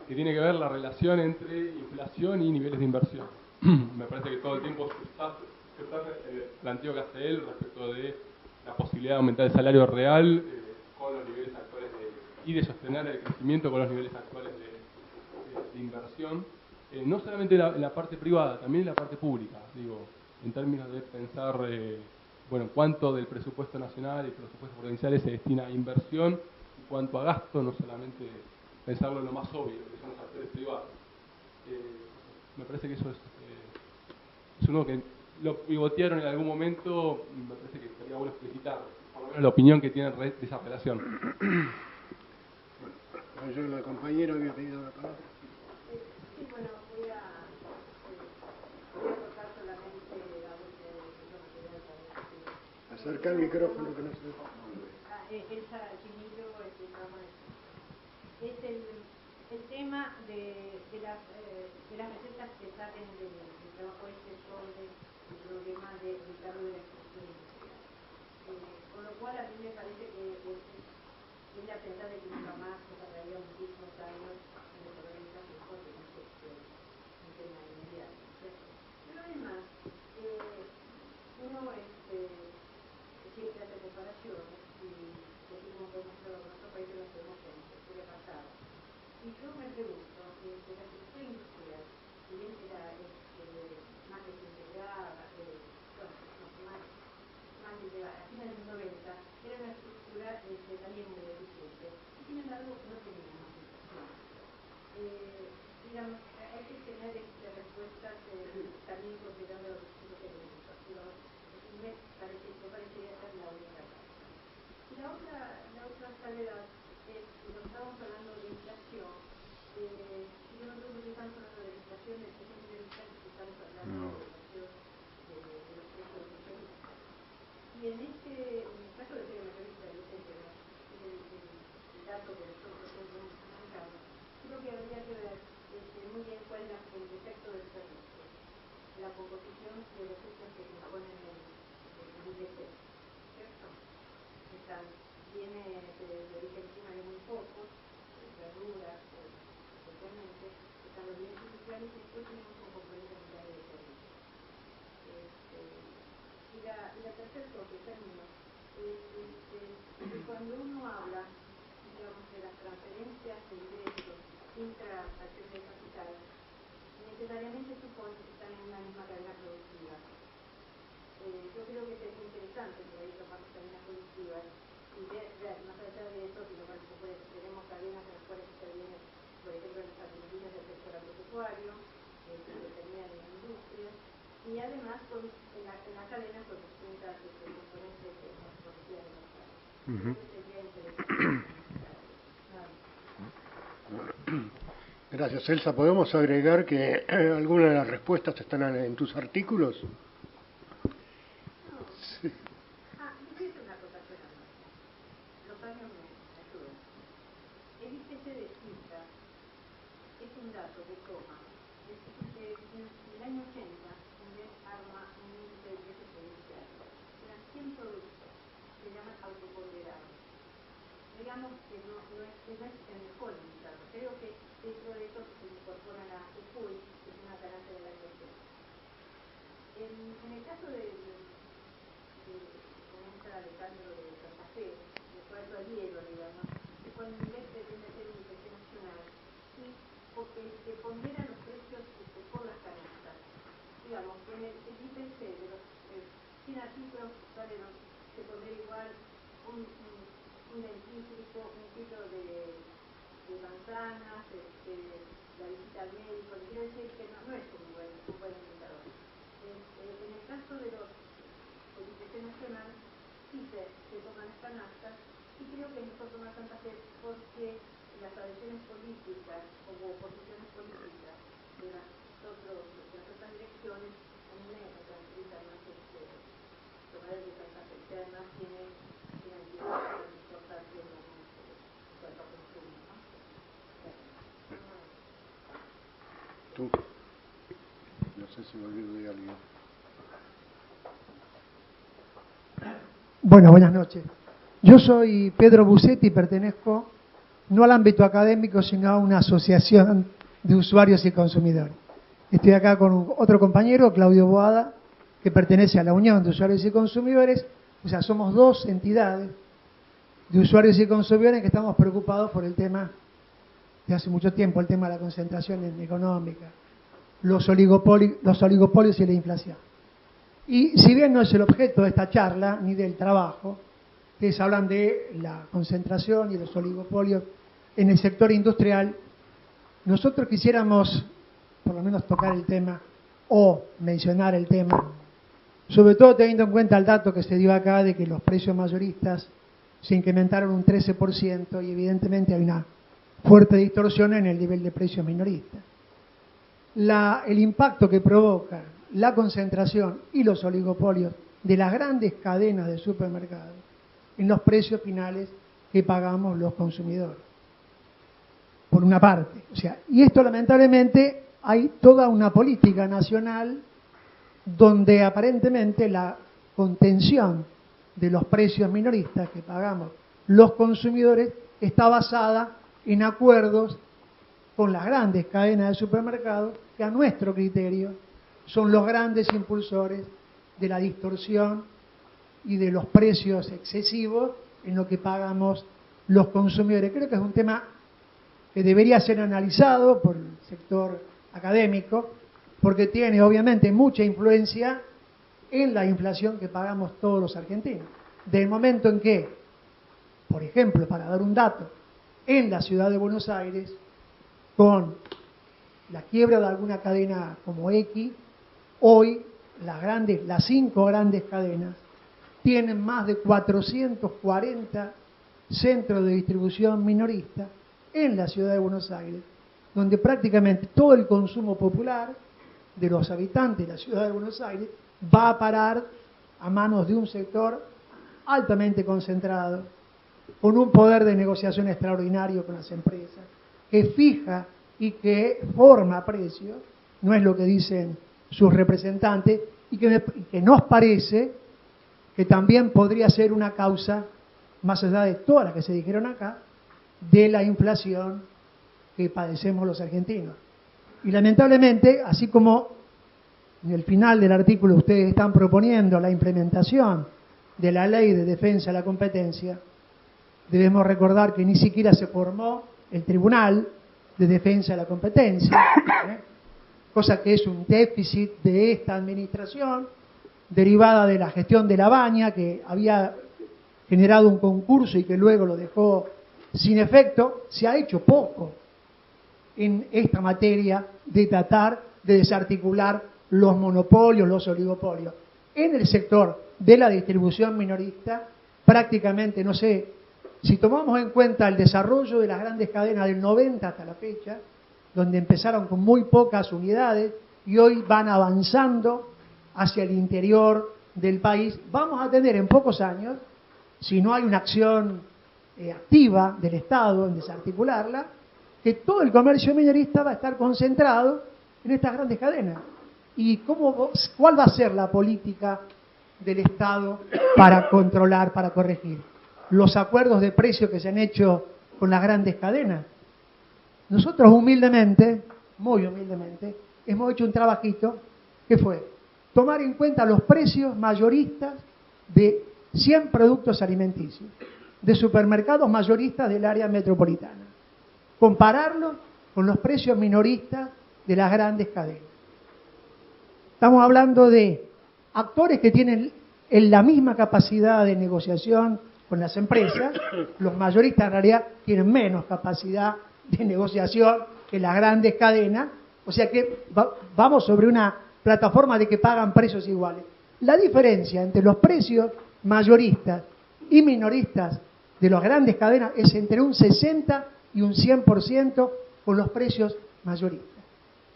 que tiene que ver la relación entre inflación y niveles de inversión. Me parece que todo el tiempo se está planteo que hace él respecto de la posibilidad de aumentar el salario real con los niveles actuales y de sostener el crecimiento con los niveles actuales de inversión. No solamente en la parte privada, también en la parte pública, digo, en términos de pensar, bueno, cuánto del presupuesto nacional y presupuestos provinciales se destina a inversión y cuánto a gasto, no solamente pensarlo en lo más obvio, que son los actores privados. Me parece que eso es uno que lo pivotearon en algún momento, me parece que estaría bueno explicitar, por lo menos la opinión que tienen de esa relación. Yo, la compañera había pedido la palabra. Sí, bueno, voy a tocar solamente la voz de Acerca el micrófono que no se ve. Elsa Chinillo, trabajo en es el tema de las recetas que salen del trabajo sobre el problema del cargo de la extracción industrial. Con lo cual a mí me parece que es la pensar de que nunca más se tardaría muchísimos años en resolver esta cuestión, que no es un tema inmediato, ¿cierto? Pero además, uno siempre hace comparaciones y decimos, por ejemplo, en nuestro país lo hacemos en la historia pasada. Y yo me pregunto, la estructura industrial, si bien era más desintegrada, más integrada, a finales de los 90, era una estructura también muy deficiente. Y sin embargo, no teníamos inflación. Digamos, hay que tener respuestas también considerando los distintos elementos. Me parecería ser la única parte. Y la otra salvedad es que cuando estábamos hablando de inflación, yo no creo que estamos hablando de inflación desde el punto de vista de que estamos hablando de inflación de los precios de mayoristas. Y en el caso de ser mayorista, el dato que nosotros hemos manejado, creo que habría que ver muy bien cuál es el efecto del servicio, la composición de los precios que se ponen en el IPC, ¿cierto? Viene de origen primario muy pocos, verduras, especialmente, están los bienes industriales y después tenemos un componente mundial de servicios. Y la tercera cosa que termino es que cuando uno habla, digamos, de las transferencias de ingresos intra-acciones de capital, necesariamente supone que están en una misma cadena productiva. Yo creo que sería interesante por ahí tomar las cadenas productivas y ver más allá de eso, tenemos cadenas en las cuales intervienen, por ejemplo, las actividades del sector agropecuario, que determinan en la industria, y además en la cadena con distintas componentes de tecnología de mercado. Creo que sería interesante. Gracias, Elsa. ¿Podemos agregar que algunas de las respuestas están en tus artículos? Sí. Yo hice una cosa que los años me ayudan. El IPC de Suiza es un dato que toma. En el año 80, Inés arma un índice de precios provinciales. Eran 100 productos, se llaman autoponderados. Digamos que no es el mejor indicador. Creo que dentro de eso se incorpora la UPUI, que es una ganancia del año 80. En el caso de comenta Alejandro de Santa Fe, de Puerto Aliero, digamos, que cuando el nivel pretende ser un IPC nacional, y porque se ponderan los precios por las canastas. Digamos, en el IPC de los 100 artículos se pondera igual un dentífrico, un kilo de manzanas, la visita al médico. Le quiero decir que no es un buen indicador. En el caso de los IPC nacional, sí se toman las canastas, y creo que es mejor tomar Santa Fe porque las adhesiones políticas o oposiciones políticas de las otras direcciones a mí me se me olvidó de alguien. Bueno, buenas noches. Yo soy Pedro Bucetti y pertenezco no al ámbito académico, sino a una asociación de usuarios y consumidores. Estoy acá con otro compañero, Claudio Boada, que pertenece a la Unión de Usuarios y Consumidores. O sea, somos dos entidades de usuarios y consumidores que estamos preocupados por el tema de hace mucho tiempo, el tema de la concentración económica, los oligopolios y la inflación. Y si bien no es el objeto de esta charla ni del trabajo, ustedes hablan de la concentración y los oligopolios en el sector industrial, nosotros quisiéramos por lo menos tocar el tema o mencionar el tema, sobre todo teniendo en cuenta el dato que se dio acá de que los precios mayoristas se incrementaron un 13% y evidentemente hay una fuerte distorsión en el nivel de precios minoristas. El impacto que provoca la concentración y los oligopolios de las grandes cadenas de supermercados en los precios finales que pagamos los consumidores, por una parte. O sea, y esto lamentablemente hay toda una política nacional donde aparentemente la contención de los precios minoristas que pagamos los consumidores está basada en acuerdos con las grandes cadenas de supermercados que a nuestro criterio son los grandes impulsores de la distorsión y de los precios excesivos en lo que pagamos los consumidores. Creo que es un tema que debería ser analizado por el sector académico porque tiene obviamente mucha influencia en la inflación que pagamos todos los argentinos. Del momento en que, por ejemplo, para dar un dato, en la ciudad de Buenos Aires, con la quiebra de alguna cadena como X, hoy las 5 grandes cadenas tienen más de 440 centros de distribución minorista en la ciudad de Buenos Aires, donde prácticamente todo el consumo popular de los habitantes de la ciudad de Buenos Aires va a parar a manos de un sector altamente concentrado, con un poder de negociación extraordinario con las empresas, que fija y que forma precios, no es lo que dicen sus representantes, y que nos parece que también podría ser una causa, más allá de todas las que se dijeron acá, de la inflación que padecemos los argentinos. Y lamentablemente, así como en el final del artículo ustedes están proponiendo la implementación de la Ley de Defensa de la Competencia, debemos recordar que ni siquiera se formó el Tribunal de Defensa de la Competencia, cosa que es un déficit de esta administración, derivada de la gestión de La Baña, que había generado un concurso y que luego lo dejó sin efecto. Se ha hecho poco en esta materia de tratar de desarticular los monopolios, los oligopolios. En el sector de la distribución minorista, prácticamente, no sé, si tomamos en cuenta el desarrollo de las grandes cadenas del 90 hasta la fecha, donde empezaron con muy pocas unidades y hoy van avanzando hacia el interior del país, vamos a tener en pocos años, si no hay una acción activa del Estado en desarticularla, que todo el comercio minorista va a estar concentrado en estas grandes cadenas. ¿Y cuál va a ser la política del Estado para controlar, para corregir? Los acuerdos de precios que se han hecho con las grandes cadenas. Nosotros humildemente, muy humildemente, hemos hecho un trabajito que fue tomar en cuenta los precios mayoristas de 100 productos alimenticios, de supermercados mayoristas del área metropolitana, compararlos con los precios minoristas de las grandes cadenas. Estamos hablando de actores que tienen la misma capacidad de negociación con las empresas. Los mayoristas en realidad tienen menos capacidad de negociación que las grandes cadenas, o sea que vamos sobre una plataforma de que pagan precios iguales. La diferencia entre los precios mayoristas y minoristas de las grandes cadenas es entre un 60 y un 100% con los precios mayoristas.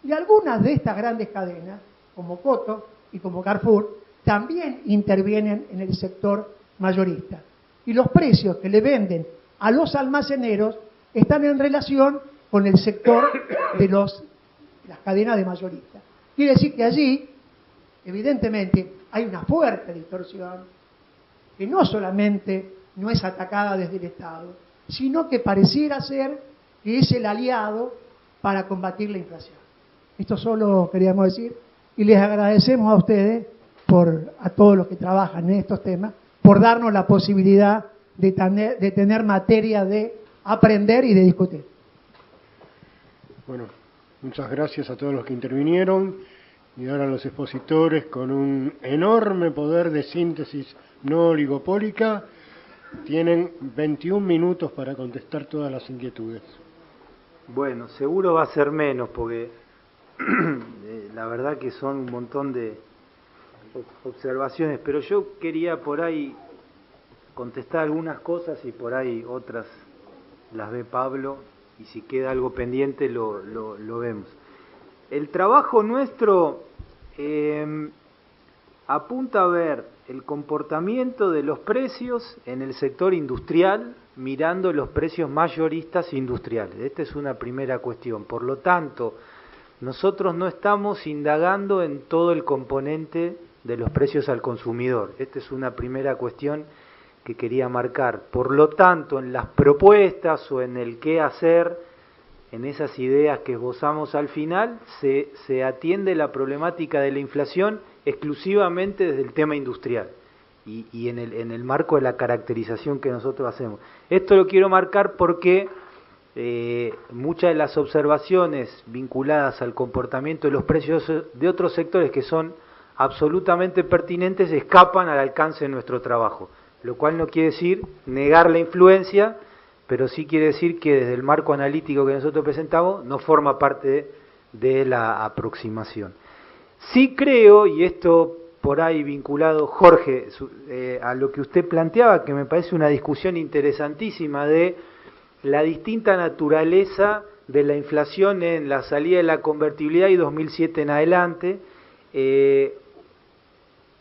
Y algunas de estas grandes cadenas, como Coto y como Carrefour, también intervienen en el sector mayorista. Y los precios que le venden a los almaceneros están en relación con el sector de las cadenas de mayoristas. Quiere decir que allí, evidentemente, hay una fuerte distorsión que no solamente no es atacada desde el Estado, sino que pareciera ser que es el aliado para combatir la inflación. Esto solo queríamos decir y les agradecemos a ustedes, a todos los que trabajan en estos temas, por darnos la posibilidad de tener materia de aprender y de discutir. Bueno, muchas gracias a todos los que intervinieron y ahora los expositores con un enorme poder de síntesis no oligopólica tienen 21 minutos para contestar todas las inquietudes. Bueno, seguro va a ser menos porque la verdad que son un montón de observaciones, pero yo quería por ahí contestar algunas cosas y por ahí otras las ve Pablo y si queda algo pendiente lo vemos. El trabajo nuestro apunta a ver el comportamiento de los precios en el sector industrial mirando los precios mayoristas industriales. Esta es una primera cuestión. Por lo tanto, nosotros no estamos indagando en todo el componente de los precios al consumidor. Esta es una primera cuestión que quería marcar. Por lo tanto, en las propuestas o en el qué hacer, en esas ideas que esbozamos al final, se atiende la problemática de la inflación exclusivamente desde el tema industrial y en el marco de la caracterización que nosotros hacemos. Esto lo quiero marcar porque muchas de las observaciones vinculadas al comportamiento de los precios de otros sectores que son absolutamente pertinentes escapan al alcance de nuestro trabajo, lo cual no quiere decir negar la influencia, pero sí quiere decir que desde el marco analítico que nosotros presentamos no forma parte de la aproximación. Sí creo, y esto por ahí vinculado, Jorge, a lo que usted planteaba, que me parece una discusión interesantísima de la distinta naturaleza de la inflación en la salida de la convertibilidad y 2007 en adelante.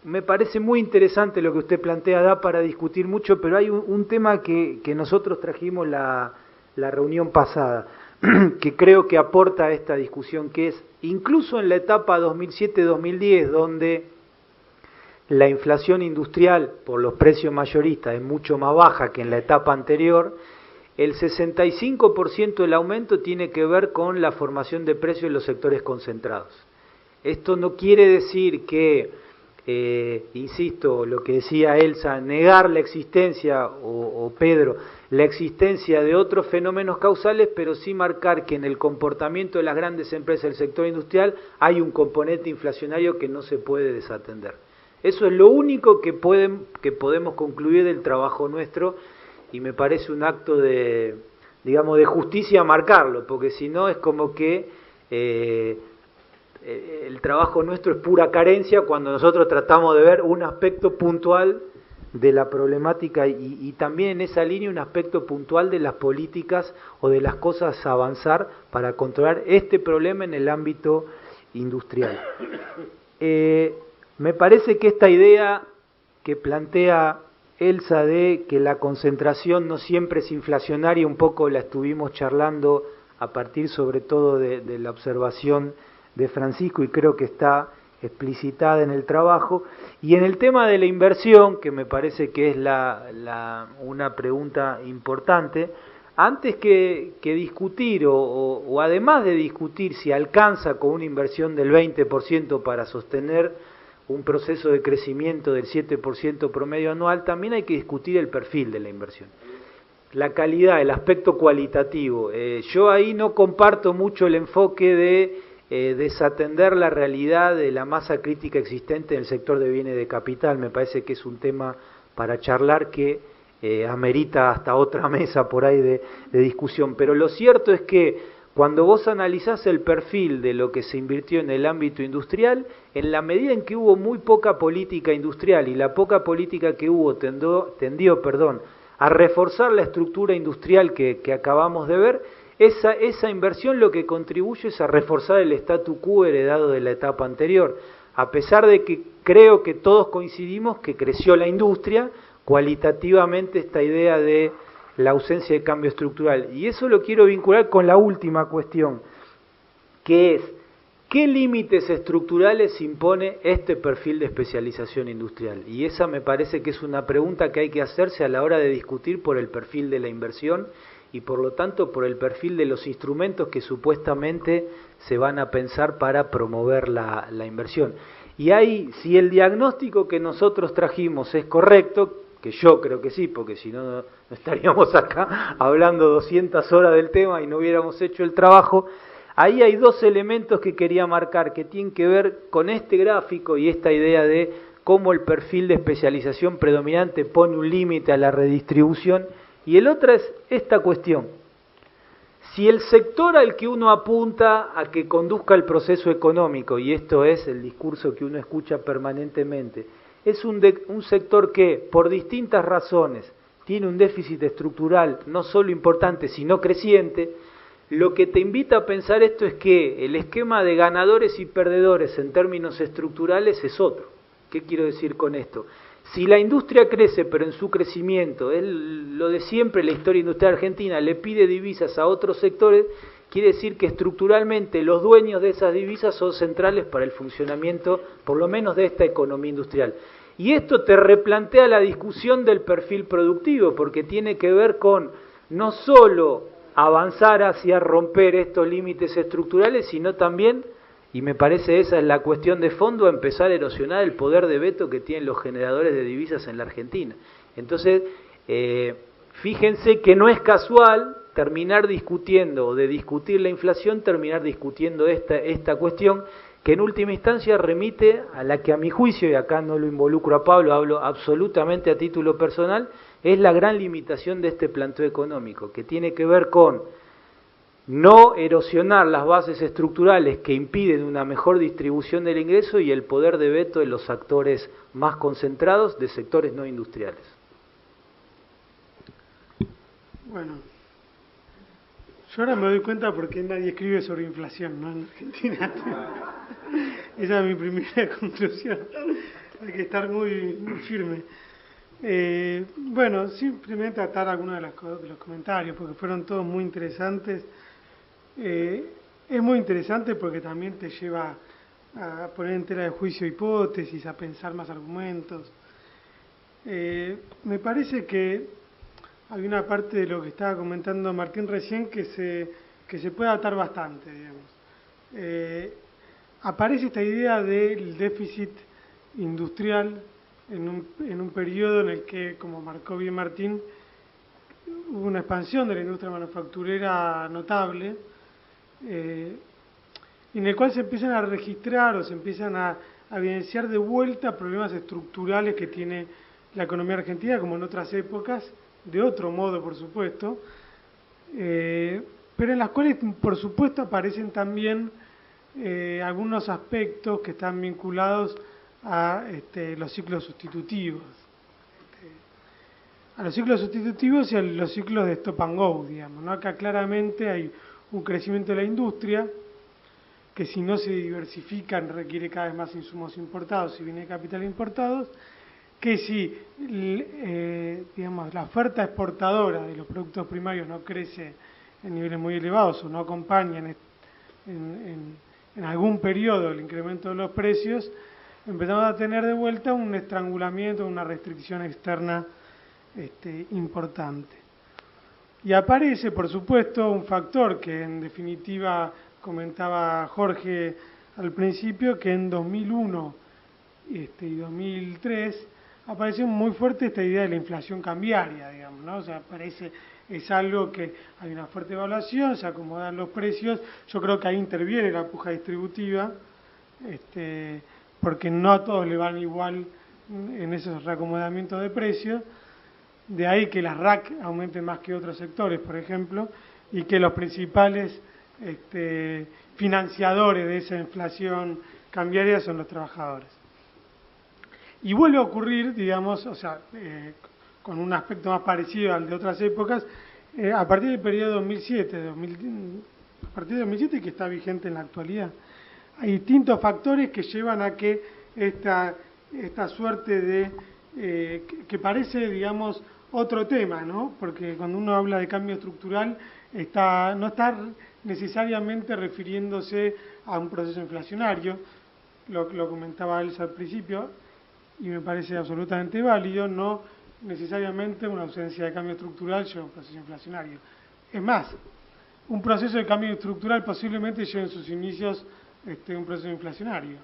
Me parece muy interesante lo que usted plantea, da para discutir mucho, pero hay un tema que nosotros trajimos la reunión pasada, que creo que aporta a esta discusión, que es, incluso en la etapa 2007-2010, donde la inflación industrial por los precios mayoristas es mucho más baja que en la etapa anterior, el 65% del aumento tiene que ver con la formación de precios en los sectores concentrados. Esto no quiere decir que, insisto, lo que decía Elsa, negar la existencia, o Pedro, la existencia de otros fenómenos causales, pero sí marcar que en el comportamiento de las grandes empresas del sector industrial hay un componente inflacionario que no se puede desatender. Eso es lo único que podemos concluir del trabajo nuestro, y me parece un acto de, digamos, de justicia marcarlo, porque si no es como que el trabajo nuestro es pura carencia cuando nosotros tratamos de ver un aspecto puntual de la problemática y también en esa línea un aspecto puntual de las políticas o de las cosas a avanzar para controlar este problema en el ámbito industrial. Me parece que esta idea que plantea Elsa de que la concentración no siempre es inflacionaria, un poco la estuvimos charlando a partir sobre todo de la observación de Francisco y creo que está explicitada en el trabajo. Y en el tema de la inversión, que me parece que es una pregunta importante, antes que discutir o además de discutir si alcanza con una inversión del 20% para sostener un proceso de crecimiento del 7% promedio anual, también hay que discutir el perfil de la inversión. La calidad, el aspecto cualitativo. Yo ahí no comparto mucho el enfoque de desatender la realidad de la masa crítica existente en el sector de bienes de capital. Me parece que es un tema para charlar que amerita hasta otra mesa por ahí de discusión. Pero lo cierto es que cuando vos analizás el perfil de lo que se invirtió en el ámbito industrial, en la medida en que hubo muy poca política industrial y la poca política que hubo tendió a reforzar la estructura industrial que acabamos de ver, esa inversión lo que contribuye es a reforzar el statu quo heredado de la etapa anterior, a pesar de que creo que todos coincidimos que creció la industria, cualitativamente esta idea de la ausencia de cambio estructural. Y eso lo quiero vincular con la última cuestión, que es ¿qué límites estructurales impone este perfil de especialización industrial? Y esa me parece que es una pregunta que hay que hacerse a la hora de discutir por el perfil de la inversión y por lo tanto por el perfil de los instrumentos que supuestamente se van a pensar para promover la inversión. Y ahí, si el diagnóstico que nosotros trajimos es correcto, que yo creo que sí, porque si no, no estaríamos acá hablando 200 horas del tema y no hubiéramos hecho el trabajo, ahí hay dos elementos que quería marcar, que tienen que ver con este gráfico y esta idea de cómo el perfil de especialización predominante pone un límite a la redistribución, y el otro es esta cuestión. Si el sector al que uno apunta a que conduzca el proceso económico, y esto es el discurso que uno escucha permanentemente, es un sector que, por distintas razones, tiene un déficit estructural no solo importante, sino creciente, lo que te invita a pensar esto es que el esquema de ganadores y perdedores en términos estructurales es otro. ¿Qué quiero decir con esto? Si la industria crece, pero en su crecimiento, es lo de siempre, la historia industrial argentina le pide divisas a otros sectores, quiere decir que estructuralmente los dueños de esas divisas son centrales para el funcionamiento, por lo menos de esta economía industrial. Y esto te replantea la discusión del perfil productivo, porque tiene que ver con no solo avanzar hacia romper estos límites estructurales, sino también, y me parece esa es la cuestión de fondo, empezar a erosionar el poder de veto que tienen los generadores de divisas en la Argentina. Entonces, fíjense que no es casual terminar discutiendo, o de discutir la inflación, terminar discutiendo esta cuestión, que en última instancia remite a la que a mi juicio, y acá no lo involucro a Pablo, hablo absolutamente a título personal, es la gran limitación de este planteo económico, que tiene que ver con no erosionar las bases estructurales que impiden una mejor distribución del ingreso y el poder de veto de los actores más concentrados de sectores no industriales. Bueno, yo ahora me doy cuenta por qué nadie escribe sobre inflación, ¿no? En Argentina. Esa es mi primera conclusión. Hay que estar muy firme. Bueno, simplemente atar algunos de los comentarios, porque fueron todos muy interesantes. Es muy interesante porque también te lleva a poner en tela de juicio hipótesis, a pensar más argumentos. Me parece que hay una parte de lo que estaba comentando Martín recién que se puede atar bastante, digamos. Aparece esta idea del déficit industrial en un periodo en el que, como marcó bien Martín, hubo una expansión de la industria manufacturera notable, en el cual se empiezan a registrar o se empiezan a evidenciar de vuelta problemas estructurales que tiene la economía argentina, como en otras épocas, de otro modo, por supuesto, pero en las cuales, por supuesto, aparecen también algunos aspectos que están vinculados a los ciclos sustitutivos. A los ciclos sustitutivos y a los ciclos de stop and go, digamos, ¿no? Acá claramente hay un crecimiento de la industria que, si no se diversifican, requiere cada vez más insumos importados y bienes de capital importados, que si digamos, la oferta exportadora de los productos primarios no crece en niveles muy elevados o no acompaña en algún periodo el incremento de los precios, empezamos a tener de vuelta un estrangulamiento, una restricción externa importante. Y aparece, por supuesto, un factor que en definitiva comentaba Jorge al principio, que en 2001 y 2003 apareció muy fuerte esta idea de la inflación cambiaria, digamos, ¿no? O sea, es algo que hay una fuerte evaluación, se acomodan los precios. Yo creo que ahí interviene la puja distributiva, porque no a todos le van igual en esos reacomodamientos de precios. De ahí que las RAC aumenten más que otros sectores, por ejemplo, y que los principales financiadores de esa inflación cambiaria son los trabajadores. Y vuelve a ocurrir, digamos, o sea, con un aspecto más parecido al de otras épocas, a partir del periodo 2007, a partir de 2007, que está vigente en la actualidad. Hay distintos factores que llevan a que esta suerte de que parece, digamos, otro tema, ¿no? Porque cuando uno habla de cambio estructural no está necesariamente refiriéndose a un proceso inflacionario, lo comentaba Elsa al principio, y me parece absolutamente válido, no necesariamente una ausencia de cambio estructural lleva a un proceso inflacionario. Es más, un proceso de cambio estructural posiblemente lleve en sus inicios un proceso inflacionario.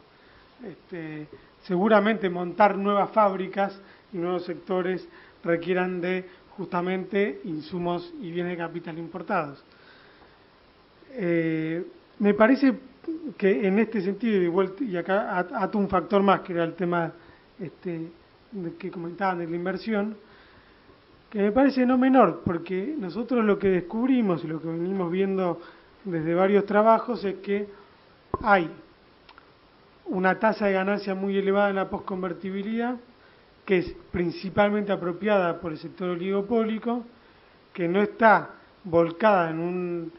Seguramente montar nuevas fábricas y nuevos sectores requieran de justamente insumos y bienes de capital importados. Me parece que en este sentido, y acá ato un factor más, que era el tema que comentaban de la inversión, que me parece no menor, porque nosotros lo que descubrimos y lo que venimos viendo desde varios trabajos es que hay una tasa de ganancia muy elevada en la postconvertibilidad, que es principalmente apropiada por el sector oligopólico, que no está volcada no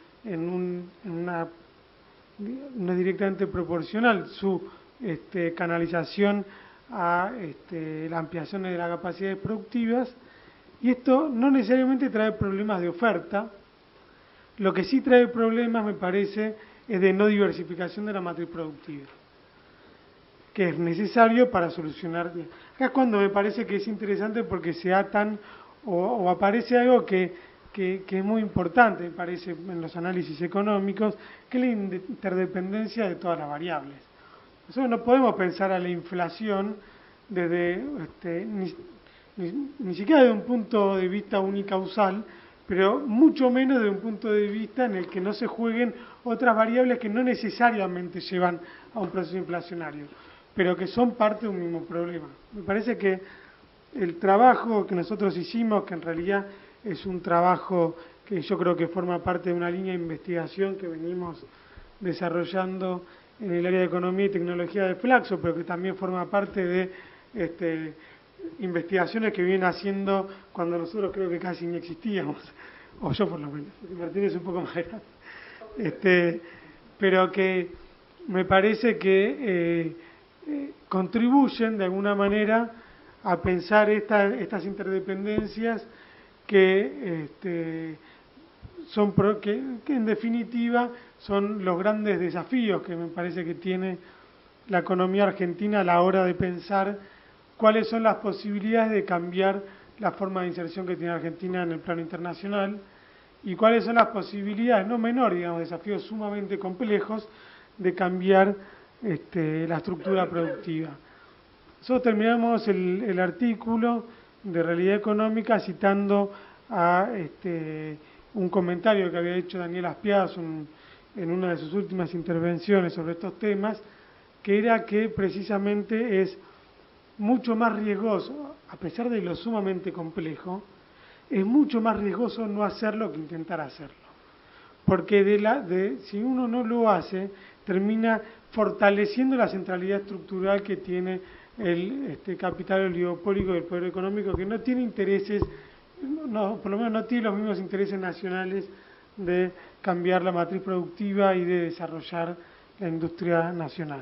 es directamente proporcional su canalización a la ampliación de las capacidades productivas, y esto no necesariamente trae problemas de oferta. Lo que sí trae problemas, me parece, es de no diversificación de la matriz productiva, que es necesario para solucionar. Acá es cuando me parece que es interesante, porque se atan o aparece algo que es muy importante, me parece, en los análisis económicos, que es la interdependencia de todas las variables. Nosotros no podemos pensar a la inflación desde ni siquiera desde un punto de vista unicausal, pero mucho menos desde un punto de vista en el que no se jueguen otras variables que no necesariamente llevan a un proceso inflacionario, pero que son parte de un mismo problema. Me parece que el trabajo que nosotros hicimos, que en realidad es un trabajo que yo creo que forma parte de una línea de investigación que venimos desarrollando en el área de economía y tecnología de Flaxo, pero que también forma parte de investigaciones que vienen haciendo cuando nosotros creo que casi ni existíamos, o yo por lo menos, porque Martín es un poco más grande, pero que me parece que contribuyen de alguna manera a pensar estas interdependencias que en definitiva son los grandes desafíos que me parece que tiene la economía argentina a la hora de pensar cuáles son las posibilidades de cambiar la forma de inserción que tiene Argentina en el plano internacional, y cuáles son las posibilidades, no menores, digamos, desafíos sumamente complejos, de cambiar la estructura productiva. Nosotros terminamos el artículo de Realidad Económica citando a un comentario que había hecho Daniel Aspiazu en una de sus últimas intervenciones sobre estos temas, que era que precisamente es mucho más riesgoso, a pesar de lo sumamente complejo, es mucho más riesgoso no hacerlo que intentar hacerlo. Porque si uno no lo hace, termina fortaleciendo la centralidad estructural que tiene el capital oligopólico del poder económico, que no tiene intereses, por lo menos no tiene los mismos intereses nacionales de cambiar la matriz productiva y de desarrollar la industria nacional.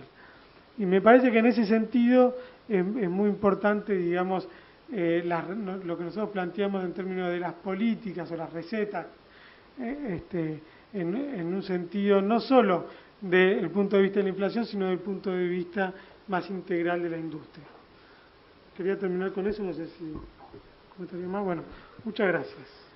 Y me parece que en ese sentido es muy importante, digamos, lo que nosotros planteamos en términos de las políticas o las recetas, en un sentido no solo desde el punto de vista de la inflación, sino desde el punto de vista más integral de la industria. Quería terminar con eso, no sé si comentaría más. Bueno, muchas gracias.